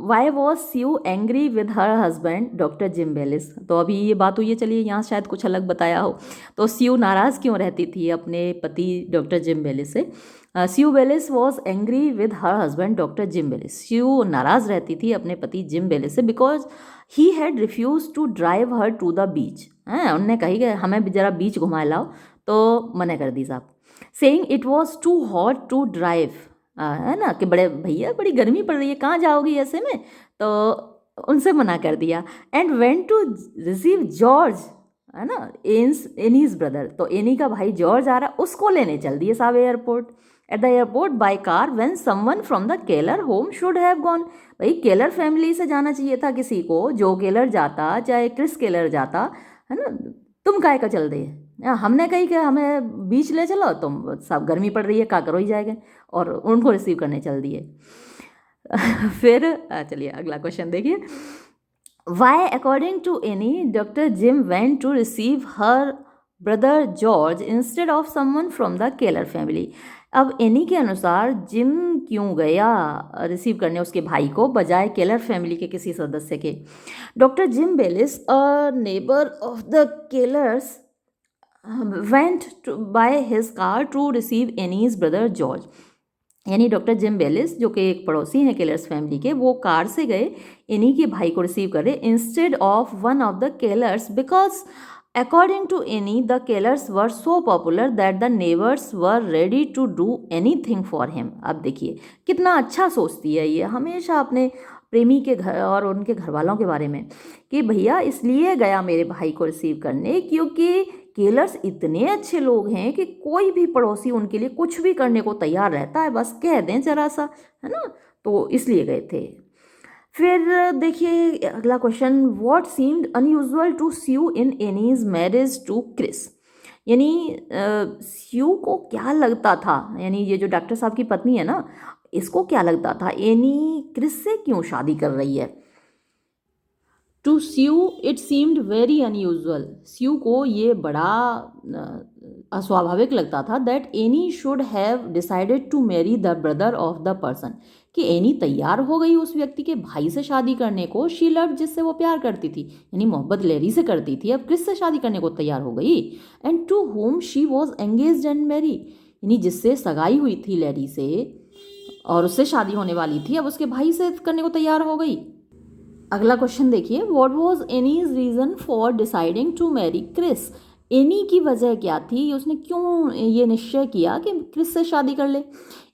why was Sue angry with her husband doctor Jim Bayliss, तो अभी ये बात हुई है, चलिए यहाँ शायद कुछ अलग बताया हो। तो स्यू नाराज़ क्यों रहती थी अपने पति डॉक्टर जिम बेलिस से। Sue Bayliss was angry with her husband doctor Jim Bayliss, Sue नाराज़ रहती थी अपने पति जिम बेलिस से because he had refuse to drive her to the beach. उनने कही कि हमें ज़रा बीच घुमा लाओ, तो मना कर दी साहब। Saying it was too hot to drive, है ना, कि बड़े भैया बड़ी गर्मी पड़ रही है, कहाँ जाओगी ऐसे में, तो उनसे मना कर दिया। And went to receive George, है ना, एनीज ब्रदर, तो एनी का भाई जॉर्ज आ रहा, उसको लेने चल दिए साहब airport. Eight the airport by car when someone from the Keller home should have gone, भाई केलर फैमिली से जाना चाहिए था किसी को, जो केलर जाता चाहे क्रिस केलर जाता, है ना, तुम काय का चल दे, हमने कही कि हमें बीच ले चलो, तुम सब गर्मी पड़ रही है का करो ही जाएगा, और उनको रिसीव करने चल दिए। फिर चलिए अगला क्वेश्चन देखिए। Why according to Annie doctor Jim went to receive her brother George instead of someone from the Keller family, अब एनी के अनुसार जिम क्यों गया रिसीव करने उसके भाई को बजाय केलर फैमिली के किसी सदस्य के। Doctor Jim Bayliss a neighbour of the Kellers went by his car to receive Annie's brother George, यानी डॉक्टर जिम बेलिस जो कि एक पड़ोसी हैं केलर्स फैमिली के, वो कार से गए एनी के भाई को रिसीव करे instead of one of the Kellers because according to Annie the Kellers were so popular that the neighbours were ready to do anything for him. अब देखिए कितना अच्छा सोचती है ये हमेशा अपने प्रेमी के घर और उनके घर वालों के बारे में, कि भैया इसलिए गया मेरे भाई को रिसीव करने क्योंकि केलर्स इतने अच्छे लोग हैं कि कोई भी पड़ोसी उनके लिए कुछ भी करने को तैयार रहता है, बस कह दें जरा सा, है ना, तो इसलिए गए थे। फिर देखिए अगला question, what seemed unusual to Sue in Annie's marriage to Chris, यानी स्यू को क्या लगता था, यानी ये जो डॉक्टर साहब की पत्नी है ना, इसको क्या लगता था एनी क्रिस से क्यों शादी कर रही है। To Sue it seemed very unusual, Sue को ये बड़ा अस्वाभाविक लगता था that Annie should have decided to marry the brother of the person, कि एनी तैयार हो गई उस व्यक्ति के भाई से शादी करने को, शी लव्ड जिससे वो प्यार करती थी, यानी मोहब्बत लैरी से करती थी, अब क्रिस से शादी करने को तैयार हो गई। And to whom she was engaged and marry, यानी जिससे सगाई हुई थी लैरी से और उससे शादी होने वाली थी, अब उसके भाई से करने को तैयार हो गई। अगला क्वेश्चन देखिए, what was Annie's reason for deciding to marry Chris, Annie की वजह क्या थी, उसने क्यों ये निश्चय किया कि क्रिस से शादी कर ले?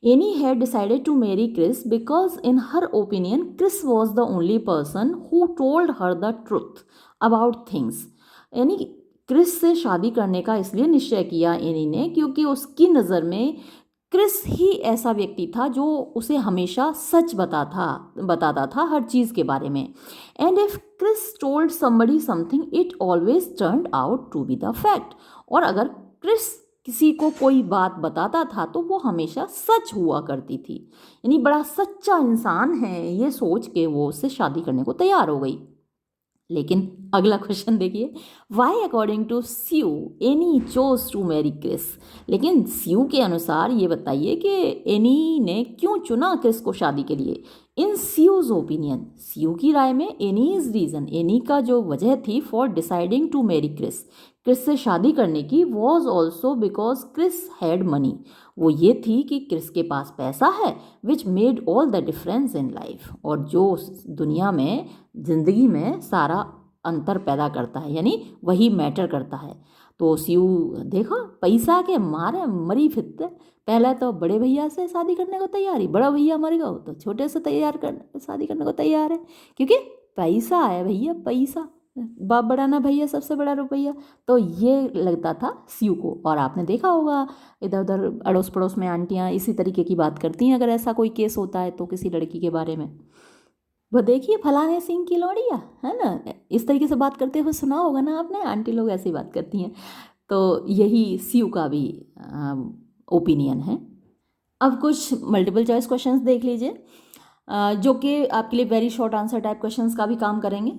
Annie had decided to marry Chris because in her opinion Chris was the only person who told her the truth about things. यानी क्रिस से शादी करने का इसलिए निश्चय किया एनी ने क्योंकि उसकी नज़र में क्रिस ही ऐसा व्यक्ति था जो उसे हमेशा सच बताता था हर चीज़ के बारे में। And if Chris told somebody something it always turned out to be the fact. और अगर क्रिस किसी को कोई बात बताता था तो वो हमेशा सच हुआ करती थी। यानी बड़ा सच्चा इंसान है, ये सोच के वो उससे शादी करने को तैयार हो गई। लेकिन अगला क्वेश्चन देखिए, why according to Sue Annie chose to marry Chris. लेकिन स्यू के अनुसार ये बताइए कि एनी ने क्यों चुना क्रिस को शादी के लिए। इन स्यूज ओपिनियन, स्यू की राय में एनीज रीज़न, एनी का जो वजह थी for deciding to marry Chris, Chris से शादी करने की, was also because Chris had money. वो ये थी कि क्रिस के पास पैसा है, which made all the difference in life, और जो दुनिया में, ज़िंदगी में सारा अंतर पैदा करता है, यानी वही मैटर करता है। तो स्यू देखो पैसा के मारे मरी फिरते, पहले तो बड़े भैया से शादी करने को तैयार ही, बड़ा भैया मर गया तो छोटे से शादी करने को तैयार है, क्योंकि पैसा है भैया, पैसा, बाप बड़ा ना भैया, सबसे बड़ा रुपया। तो ये लगता था स्यू को। और आपने देखा होगा इधर उधर अड़ोस पड़ोस में आंटियाँ इसी तरीके की बात करती हैं, अगर ऐसा कोई केस होता है तो किसी लड़की के बारे में, वो देखिए फलाने सिंह की लौड़िया, है ना, इस तरीके से बात करते हुए सुना होगा ना आपने, आंटी लोग ऐसी बात करती हैं। तो यही स्यू का भी ओपिनियन है। अब कुछ मल्टीपल चॉइस क्वेश्चंस देख लीजिए, जो कि आपके लिए very short answer type questions का भी काम करेंगे।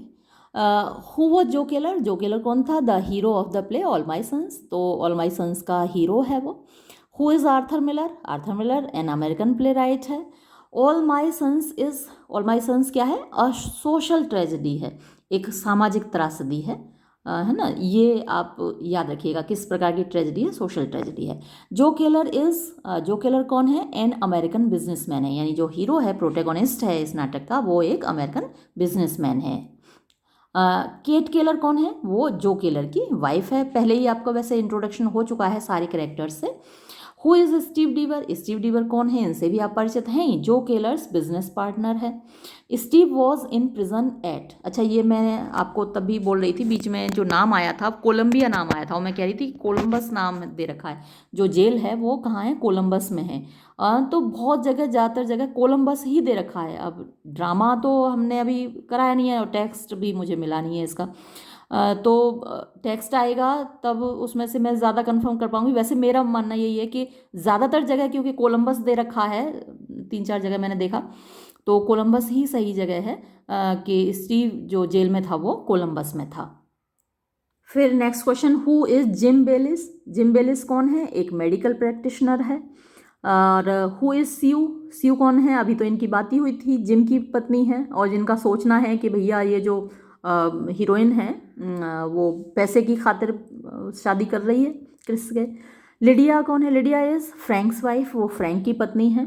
Who was Joe Keller, Joe Keller कौन था? The hero of the play All my Sons, तो ऑल माई सन्स का हीरो है वो। Who is Arthur Miller, Arthur Miller an American playwright है। All my Sons is, All my Sons क्या है? अ social tragedy है, एक सामाजिक त्रासदी है ना, ये आप याद रखिएगा किस प्रकार की ट्रेजेडी है, सोशल ट्रेजेडी है। जो केलर इज़, जो केलर कौन है? एन अमेरिकन बिजनेसमैन है, यानी जो हीरो है, प्रोटेगोनिस्ट है इस नाटक का, वो एक अमेरिकन बिजनेसमैन है। केट केलर कौन है? वो जो केलर की वाइफ है, पहले ही आपको वैसे इंट्रोडक्शन हो चुका है सारे कैरेक्टर्स से। हु इज़ स्टीव डीवर, स्टीव डीवर कौन है? इनसे भी आप परिचित हैं ही, जो केलर्स बिजनेस पार्टनर है। Steve was in prison at, अच्छा ये मैं आपको तब भी बोल रही थी, बीच में जो नाम आया था कोलंबिया नाम आया था, और मैं कह रही थी कोलंबस नाम दे रखा है, जो जेल है वो कहाँ है? कोलंबस में है। तो बहुत जगह, ज़्यादातर जगह कोलंबस ही दे रखा है। अब ड्रामा तो हमने अभी कराया नहीं है और टेक्स्ट भी मुझे मिला नहीं है इसका, तो टेक्स्ट आएगा तब उसमें से मैं ज़्यादा कंफर्म कर पाऊँगी। वैसे मेरा मानना यही है कि ज़्यादातर जगह क्योंकि कोलंबस दे रखा है, 3-4 जगह मैंने देखा, तो कोलंबस ही सही जगह है कि स्टीव जो जेल में था वो कोलंबस में था। फिर next question, who is Jim Bayliss, Jim Bayliss कौन है? एक मेडिकल प्रैक्टिशनर है। और हु इज़ स्यू, स्यू कौन है? अभी तो इनकी बात ही हुई थी, जिम की पत्नी है, और जिनका सोचना है कि भैया ये जो हीरोइन है वो पैसे की खातिर शादी कर रही है क्रिस के। लिडिया कौन है? लिडिया इज़ फ्रैंक्स वाइफ, वो फ्रैंक की पत्नी है।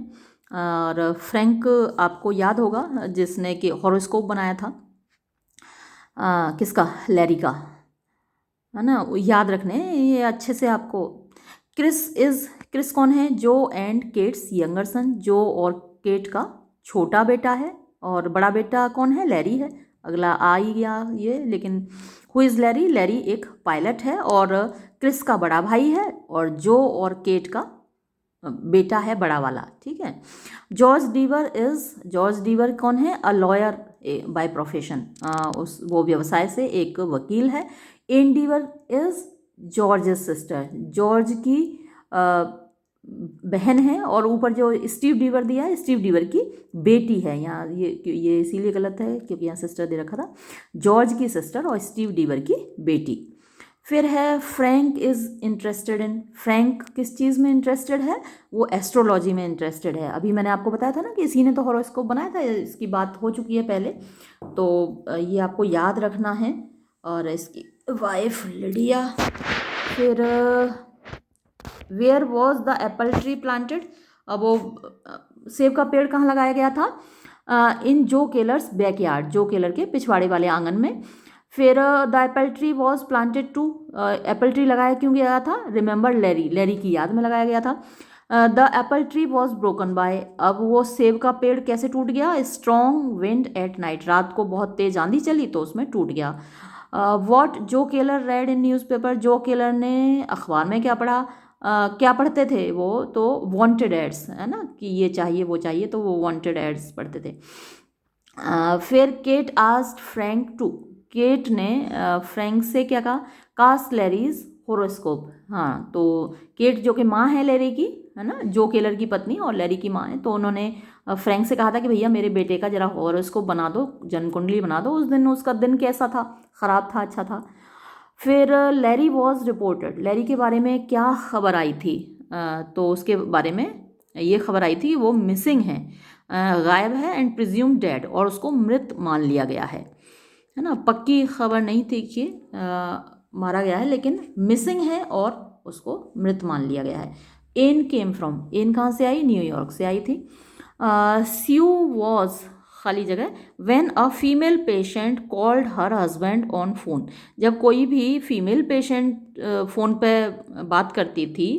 और फ्रैंक आपको याद होगा जिसने कि हॉरोस्कोप बनाया था, किसका? लैरी का, है ना, वो याद रखने ये अच्छे से आपको। क्रिस कौन है? जो एंड केट्स यंगर सन, जो और केट का छोटा बेटा है, और बड़ा बेटा कौन है? लैरी है। अगला आ ही गया ये, लेकिन हु इज़ लैरी? लैरी एक पायलट है और क्रिस का बड़ा भाई है, और जो और केट का बेटा है बड़ा वाला, ठीक है। जॉर्ज डीवर कौन है? अ लॉयर बाय प्रोफेशन, वो व्यवसाय से एक वकील है। एन डीवर इज़ जॉर्ज सिस्टर, जॉर्ज की बहन है, और ऊपर जो स्टीव डीवर दिया है, स्टीव डीवर की बेटी है। यहाँ ये इसीलिए गलत है क्योंकि यहाँ सिस्टर दे रखा था, जॉर्ज की सिस्टर और स्टीव डीवर की बेटी। फिर है Frank is interested in, Frank किस चीज़ में इंटरेस्टेड है? वो एस्ट्रोलॉजी में इंटरेस्टेड है। अभी मैंने आपको बताया था ना कि इसी ने तो हॉरोस्कोप बनाया था, इसकी बात हो चुकी है पहले, तो ये आपको याद रखना है। और इसकी वाइफ लिडिया। फिर where was the apple tree planted, अब वो सेब का पेड़ कहाँ लगाया गया था? इन जो केलर्स बैकयार्ड, जो केलर के पिछवाड़े वाले आंगन में। फिर the apple tree was planted to, apple tree लगाया क्यों गया था? रिमेंबर लैरी, लैरी की याद में लगाया गया था। The apple tree was broken by, अब वो सेब का पेड़ कैसे टूट गया? स्ट्रॉन्ग विंड एट नाइट, रात को बहुत तेज आंधी चली तो उसमें टूट गया। वॉट जो केलर रेड इन न्यूज़पेपर, जो केलर ने अखबार में क्या पढ़ा? क्या पढ़ते थे वो? तो वांटेड एड्स, है ना, कि ये चाहिए वो चाहिए, तो वो वांटेड एड्स पढ़ते थे। फिर Kate asked Frank to, Kate ने फ्रैंक से क्या कहा? Cast Larry's horoscope. हाँ, तो केट जो कि माँ है लैरी की, है ना, जो केलर की पत्नी और लैरी की माँ है, तो उन्होंने फ्रैंक से कहा था कि भैया मेरे बेटे का जरा होरोस्कोप बना दो, जन्म कुंडली बना दो। उस दिन उसका दिन कैसा था? खराब था, अच्छा था? फिर लैरी वॉज रिपोर्टेड, लैरी के बारे में क्या खबर आई थी? तो उसके बारे में ये खबर आई थी वो मिसिंग है, गायब है, एंड प्रिज्यूम डेड, और उसको मृत मान लिया गया है ना। पक्की खबर नहीं थी कि मारा गया है, लेकिन मिसिंग है और उसको मृत मान लिया गया है। एन केम फ्रॉम, एन कहाँ से आई? न्यूयॉर्क से आई थी। स्यू वॉज, खाली जगह, when a female patient called her husband on phone, जब कोई भी फीमेल पेशेंट फ़ोन पे बात करती थी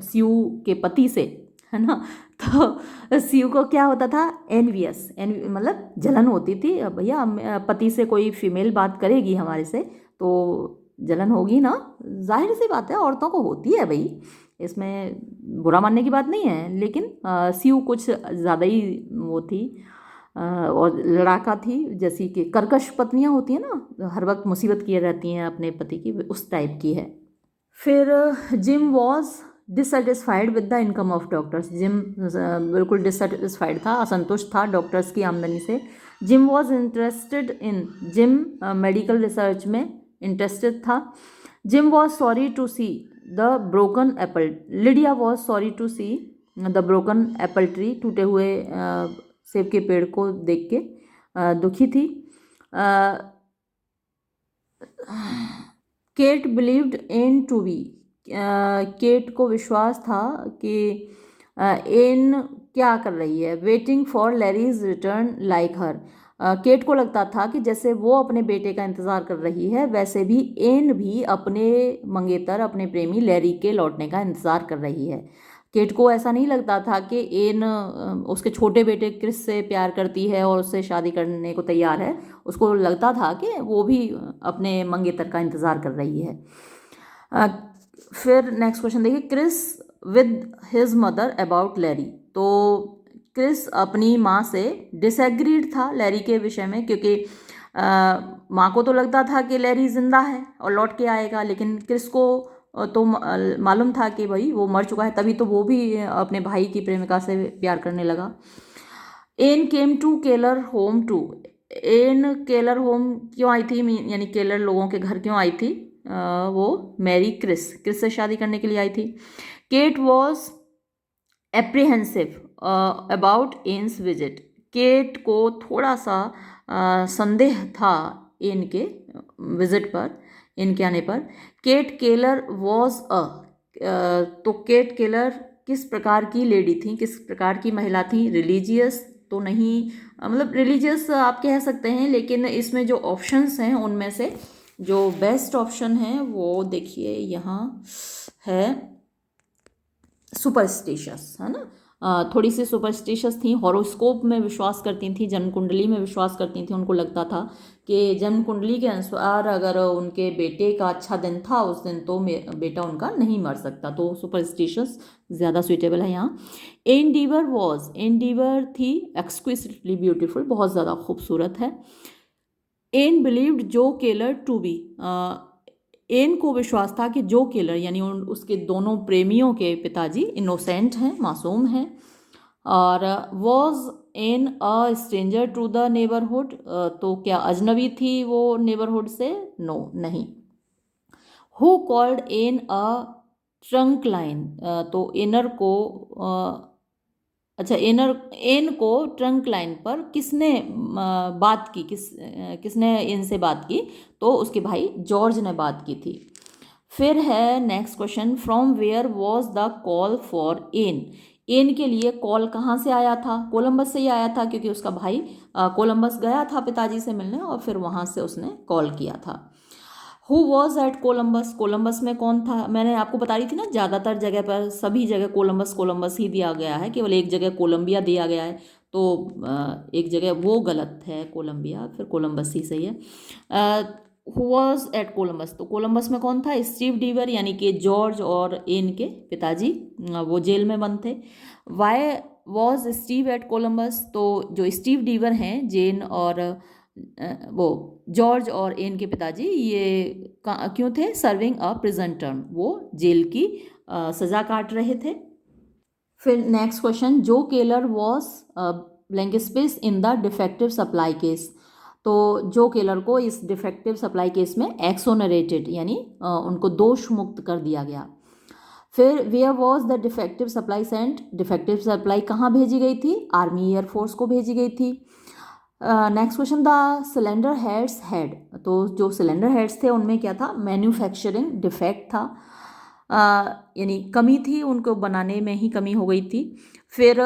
स्यू के पति से, है ना, तो स्यू को क्या होता था? एनवियस, मतलब जलन होती थी। भैया पति से कोई फीमेल बात करेगी हमारे से तो जलन होगी ना, जाहिर सी बात है, औरतों को होती है भाई, इसमें बुरा मानने की बात नहीं है। लेकिन स्यू कुछ ज़्यादा ही वो थी, और लड़ाका थी, जैसी कि कर्कश पत्नियां होती हैं ना, हर वक्त मुसीबत किए रहती हैं अपने पति की, उस टाइप की है। फिर Jim was dissatisfied with the income of doctors, Jim बिल्कुल डिससेटिस्फाइड था, असंतुष्ट था डॉक्टर्स की आमदनी से। Jim was interested in, Jim medical research में इंटरेस्टेड था। Jim was sorry to see the broken apple, Lydia was sorry to see the broken apple tree, टूटे हुए सेब के पेड़ को देख के दुखी थी। Kate believed Ann to be, Kate को विश्वास था कि एन क्या कर रही है? Waiting for Larry's return like her, Kate को लगता था कि जैसे वो अपने बेटे का इंतज़ार कर रही है, वैसे भी एन भी अपने मंगेतर, अपने प्रेमी लैरी के लौटने का इंतज़ार कर रही है। केट को ऐसा नहीं लगता था कि एन उसके छोटे बेटे क्रिस से प्यार करती है और उससे शादी करने को तैयार है। उसको लगता था कि वो भी अपने मंगेतर का इंतज़ार कर रही है। फिर नेक्स्ट क्वेश्चन देखिए, Chris with his mother about Larry, तो क्रिस अपनी माँ से डिसएग्रीड था लैरी के विषय में, क्योंकि माँ को तो लगता था कि लैरी जिंदा है और लौट के आएगा, लेकिन क्रिस को तो मालूम था कि भाई वो मर चुका है, तभी तो वो भी अपने भाई की प्रेमिका से प्यार करने लगा। Ann came to Keller home to, Ann Keller home क्यों आई थी, यानी केलर लोगों के घर क्यों आई थी? वो मैरी क्रिस, क्रिस से शादी करने के लिए आई थी। Kate was apprehensive about Ann's visit, Kate को थोड़ा सा संदेह था एन के विजिट पर, इनके आने पर। केट केलर वॉज अ, तो केट केलर किस प्रकार की लेडी थी, किस प्रकार की महिला थी? रिलीजियस तो नहीं, मतलब रिलीजियस आप कह सकते हैं, लेकिन इसमें जो ऑप्शंस हैं उनमें से जो बेस्ट ऑप्शन है वो देखिए यहाँ है सुपरस्टिशियस, है ना। थोड़ी सी सुपरस्टिशियस थी, हॉरोस्कोप में विश्वास करती थी, जन्म कुंडली में विश्वास करती थी। उनको लगता था कि जन्म कुंडली के अनुसार अगर उनके बेटे का अच्छा दिन था उस दिन, तो बेटा उनका नहीं मर सकता, तो सुपरस्टिशियस ज़्यादा सुइटेबल है यहाँ। एंडीवर वॉज, एंडीवर थी एक्सक्विसिटली ब्यूटीफुल, बहुत ज़्यादा खूबसूरत है। एन बिलीव्ड जो केलर टू बी, एन को विश्वास था कि जो केलर यानी उसके दोनों प्रेमियों के पिताजी इनोसेंट हैं, मासूम हैं। और was Ann a stranger to the neighbourhood, तो क्या अजनबी थी वो नेबरहुड से? नो, नहीं। Who called Ann a trunk line, तो एनर को अच्छा, एन को ट्रंक लाइन पर किसने बात की, किसने इनसे बात की? तो उसके भाई जॉर्ज ने बात की थी। फिर है next question, from where was the call for Ann, Ann के लिए कॉल कहाँ से आया था? कोलंबस से ही आया था, क्योंकि उसका भाई कोलंबस गया था पिताजी से मिलने और फिर वहाँ से उसने कॉल किया था। Who was at Columbus? Columbus में कौन था? मैंने आपको बता रही थी ना, ज़्यादातर जगह पर सभी जगह कोलंबस कोलंबस ही दिया गया है, केवल एक जगह कोलंबिया दिया गया है। तो एक जगह वो गलत है, कोलंबिया, फिर कोलंबस ही सही है। हु वॉज एट कोलंबस, तो कोलंबस में कौन था? स्टीव डीवर, यानी कि जॉर्ज और एन के पिताजी, वो जेल में बंद थे। Why was Steve at Columbus? तो जो स्टीव डीवर हैं, जेन और वो जॉर्ज और एन के पिताजी, ये क्यों थे? सर्विंग अ प्रिजन टर्म, वो जेल की सज़ा काट रहे थे। फिर नेक्स्ट क्वेश्चन, जो Keller was blank space in the defective supply case? तो जो केलर को इस डिफेक्टिव सप्लाई केस में एक्सोनरेटेड, यानी उनको दोष मुक्त कर दिया गया। फिर where was the defective supply sent? Defective supply कहाँ भेजी गई थी? आर्मी एयरफोर्स को भेजी गई थी। Next question, the cylinder heads had, तो जो सिलेंडर हेड्स थे उनमें क्या था? मैन्युफैक्चरिंग डिफेक्ट था, यानी कमी थी, उनको बनाने में ही कमी हो गई थी। फिर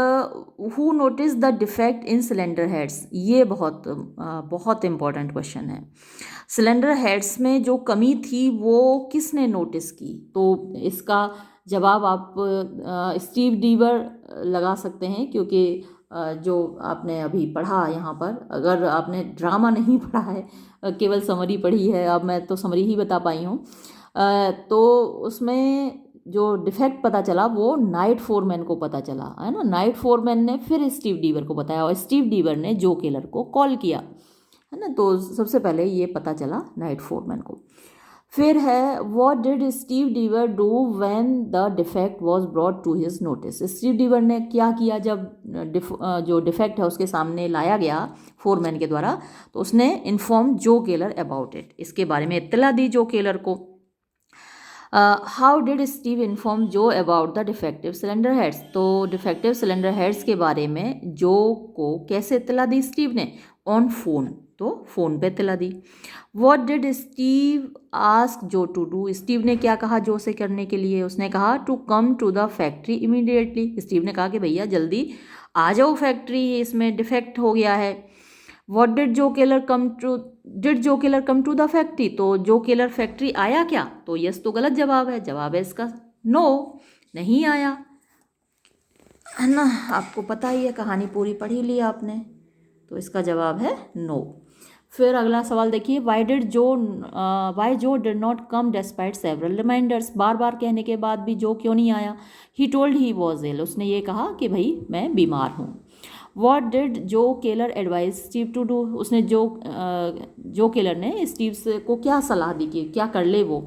who notice the defect in cylinder heads? ये बहुत इंपॉर्टेंट क्वेश्चन है। सिलेंडर हेड्स में जो कमी थी वो किसने नोटिस की? तो इसका जवाब आप स्टीव डीवर लगा सकते हैं, क्योंकि जो आपने अभी पढ़ा यहाँ पर, अगर आपने ड्रामा नहीं पढ़ा है, केवल समरी पढ़ी है, अब मैं तो समरी ही बता पाई हूँ, तो उसमें जो डिफेक्ट पता चला वो नाइट फोरमैन को पता चला, है ना। नाइट फोरमैन ने फिर स्टीव डीवर को बताया और स्टीव डीवर ने जो केलर को कॉल किया, है ना। तो सबसे पहले ये पता चला नाइट फोरमैन को। फिर है, what did Steve Deever do when the defect was brought to his notice? Steve Deever ने क्या किया जब जो डिफेक्ट है उसके सामने लाया गया फोरमैन के द्वारा? तो उसने इन्फॉर्म जो केलर अबाउट इट, इसके बारे में इत्तला दी जो केलर को। हाउ डिड स्टीव इन्फॉर्म जो about the defective cylinder heads? तो डिफेक्टिव सिलेंडर हेड्स के बारे में जो को कैसे इत्तला दी स्टीव ने? ऑन फोन, तो फ़ोन पे इत्तला दी। वॉट डिड स्टीव आस्क जो टू डू? स्टीव ने क्या कहा जो से करने के लिए? उसने कहा to come to the factory immediately. Steve ने कहा कि भैया जल्दी आ जाओ फैक्ट्री, इसमें डिफेक्ट हो गया है। What did Joe Keller come to the factory? तो जो केलर फैक्ट्री आया क्या? तो यस तो गलत जवाब है इसका नो, नहीं आया, है ना। आपको पता ही है, कहानी पूरी पढ़ी ली आपने, तो इसका जवाब है नो। फिर अगला सवाल देखिए, why Joe did not come despite several reminders? बार बार कहने के बाद भी जो क्यों नहीं आया? ही टोल्ड ही वॉज इल, उसने ये कहा कि भाई मैं बीमार हूँ। What did Joe Keller advise Steve to do? उसने जो केलर ने स्टीव को क्या सलाह दी कि क्या कर ले वो?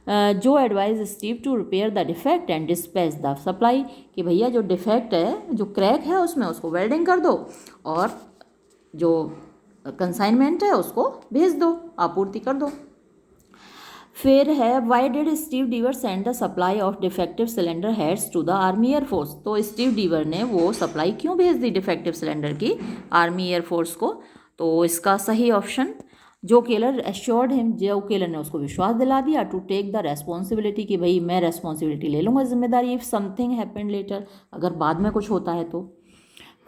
Joe advise Steve to repair the defect and dispatch the supply, कि भैया जो डिफेक्ट है, जो क्रैक है उसमें, उसको वेल्डिंग कर दो और जो कंसाइनमेंट है उसको भेज दो, आपूर्ति कर दो। फिर है, why did Steve Deever send the supply of defective cylinder heads to the army air force? तो स्टीव डीवर ने वो सप्लाई क्यों भेज दी डिफेक्टिव सिलेंडर की आर्मी एयरफोर्स को? तो इसका सही ऑप्शन, जो केलर एश्योर्ड हिम, जो केलर ने उसको विश्वास दिला दिया टू टेक द रेस्पॉन्सिबिलिटी, कि भाई मैं रेस्पॉन्सिबिलिटी ले लूँगा, जिम्मेदारी, इफ समथिंग हैपेंड लेटर, अगर बाद में कुछ होता है तो।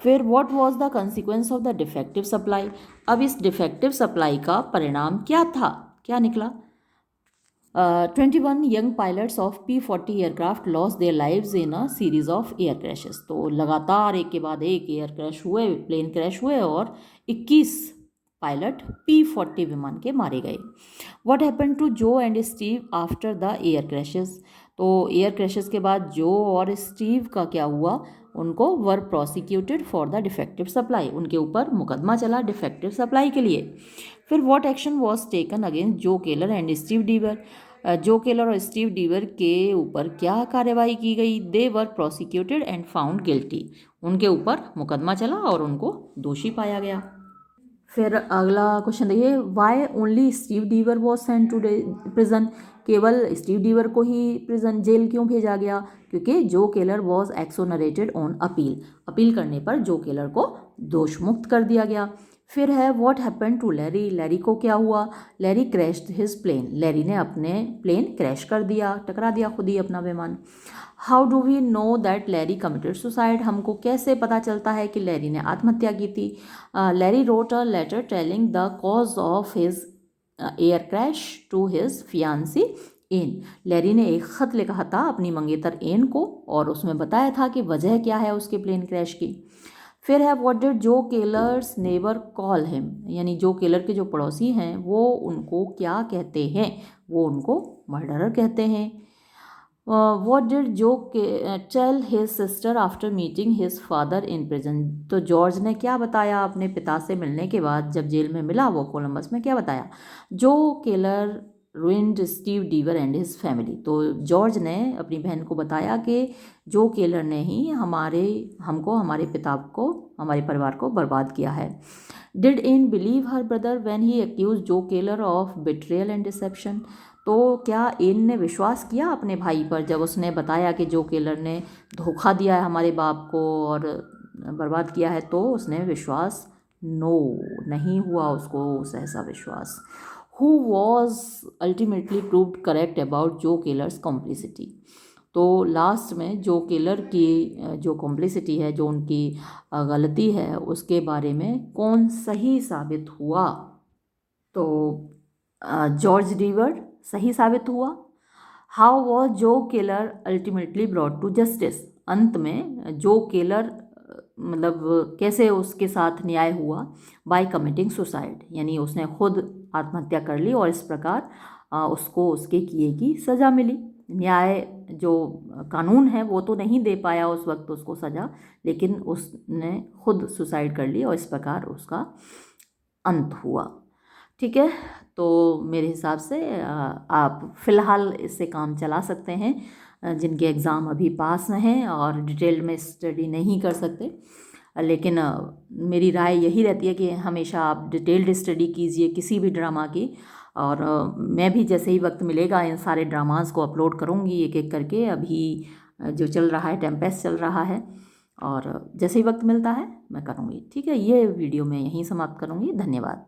फिर what was the consequence of the defective supply? अब इस डिफेक्टिव सप्लाई का परिणाम क्या था, क्या निकला? 21 young pilots of P-40 aircraft loss their lives in a series of air crashes. तो लगातार एक के बाद एक एयर क्रैश हुए, प्लेन क्रैश हुए और 21 पायलट P-40 विमान के मारे गए। What happen to Joe and Steve after the air crashes? तो एयर क्रैशेस के बाद जो और स्टीव का क्या हुआ? उनको were prosecuted for the defective supply, उनके ऊपर मुकदमा चला डिफेक्टिव सप्लाई के लिए। फिर what action was taken against जो केलर एंड स्टीव डीवर? जो केलर और स्टीव डीवर के ऊपर क्या कार्रवाई की गई? दे वर प्रोसिक्यूटेड एंड फाउंड गिल्टी, उनके ऊपर मुकदमा चला और उनको दोषी पाया गया। फिर अगला क्वेश्चन देखिए, Y only Steve Deever was sent to prison? केवल स्टीव डीवर को ही प्रिजन, जेल क्यों भेजा गया? क्योंकि Joe Keller was exonerated on appeal, appeal करने पर जो केलर को दोष मुक्त कर दिया गया। फिर है what happened to Larry, Larry को क्या हुआ, Larry crashed his plane, Larry ने अपने प्लेन क्रैश कर दिया, टकरा दिया खुद ही अपना विमान। How do we know that Larry committed suicide, हमको कैसे पता चलता है कि लैरी ने आत्महत्या की थी। Larry wrote a letter telling the cause of his air crash to his fiancee Ann, Larry ने एक ख़त लिखा था अपनी मंगेतर एन को और उसमें बताया था कि वजह क्या है उसके प्लेन क्रैश की। फिर है व्हाट डिड जो केलर्स नेबर कॉल हिम, यानी जो केलर के जो पड़ोसी हैं वो उनको क्या कहते हैं, वो उनको मर्डरर कहते हैं। What did Joe tell his sister after meeting his father in prison, तो जॉर्ज ने क्या बताया अपने पिता से मिलने के बाद जब जेल में मिला वो कोलंबस में, क्या बताया, जो Keller ruined Steve Deever and his family, तो जॉर्ज ने अपनी बहन को बताया कि जो केलर ने ही हमारे पिता को, हमारे परिवार को बर्बाद किया है। Did Ann believe her brother when he accuse Joe Keller of betrayal and deception, तो क्या एन ने विश्वास किया अपने भाई पर जब उसने बताया कि जो केलर ने धोखा दिया है हमारे बाप को और बर्बाद किया है, तो उसने विश्वास नो नहीं हुआ उसको ऐसा विश्वास। Who was ultimately proved correct about जो केलर्स कॉम्प्लिसिटी, तो लास्ट में जो केलर की जो कॉम्प्लिसिटी है, जो उनकी गलती है, उसके बारे में कौन सही साबित हुआ, तो जॉर्ज डीवर सही साबित हुआ। How was Joe Keller ultimately brought to justice, अंत में जो केलर मतलब कैसे उसके साथ न्याय हुआ, बाय कमिटिंग सुसाइड, यानी उसने खुद आत्महत्या कर ली और इस प्रकार उसको उसके किए की सज़ा मिली। न्याय जो कानून है वो तो नहीं दे पाया उस वक्त उसको सज़ा, लेकिन उसने खुद सुसाइड कर ली और इस प्रकार उसका अंत हुआ। ठीक है, तो मेरे हिसाब से आप फ़िलहाल इससे काम चला सकते हैं जिनके एग्ज़ाम अभी पास हैं और डिटेल में स्टडी नहीं कर सकते, लेकिन मेरी राय यही रहती है कि हमेशा आप डिटेल्ड स्टडी कीजिए किसी भी ड्रामा की, और मैं भी जैसे ही वक्त मिलेगा इन सारे ड्रामास को अपलोड करूँगी एक एक करके। अभी जो चल रहा है टेम्पेस्ट चल रहा है, और जैसे ही वक्त मिलता है मैं करूँगी। ठीक है, ये वीडियो मैं यहीं समाप्त करूँगी। धन्यवाद।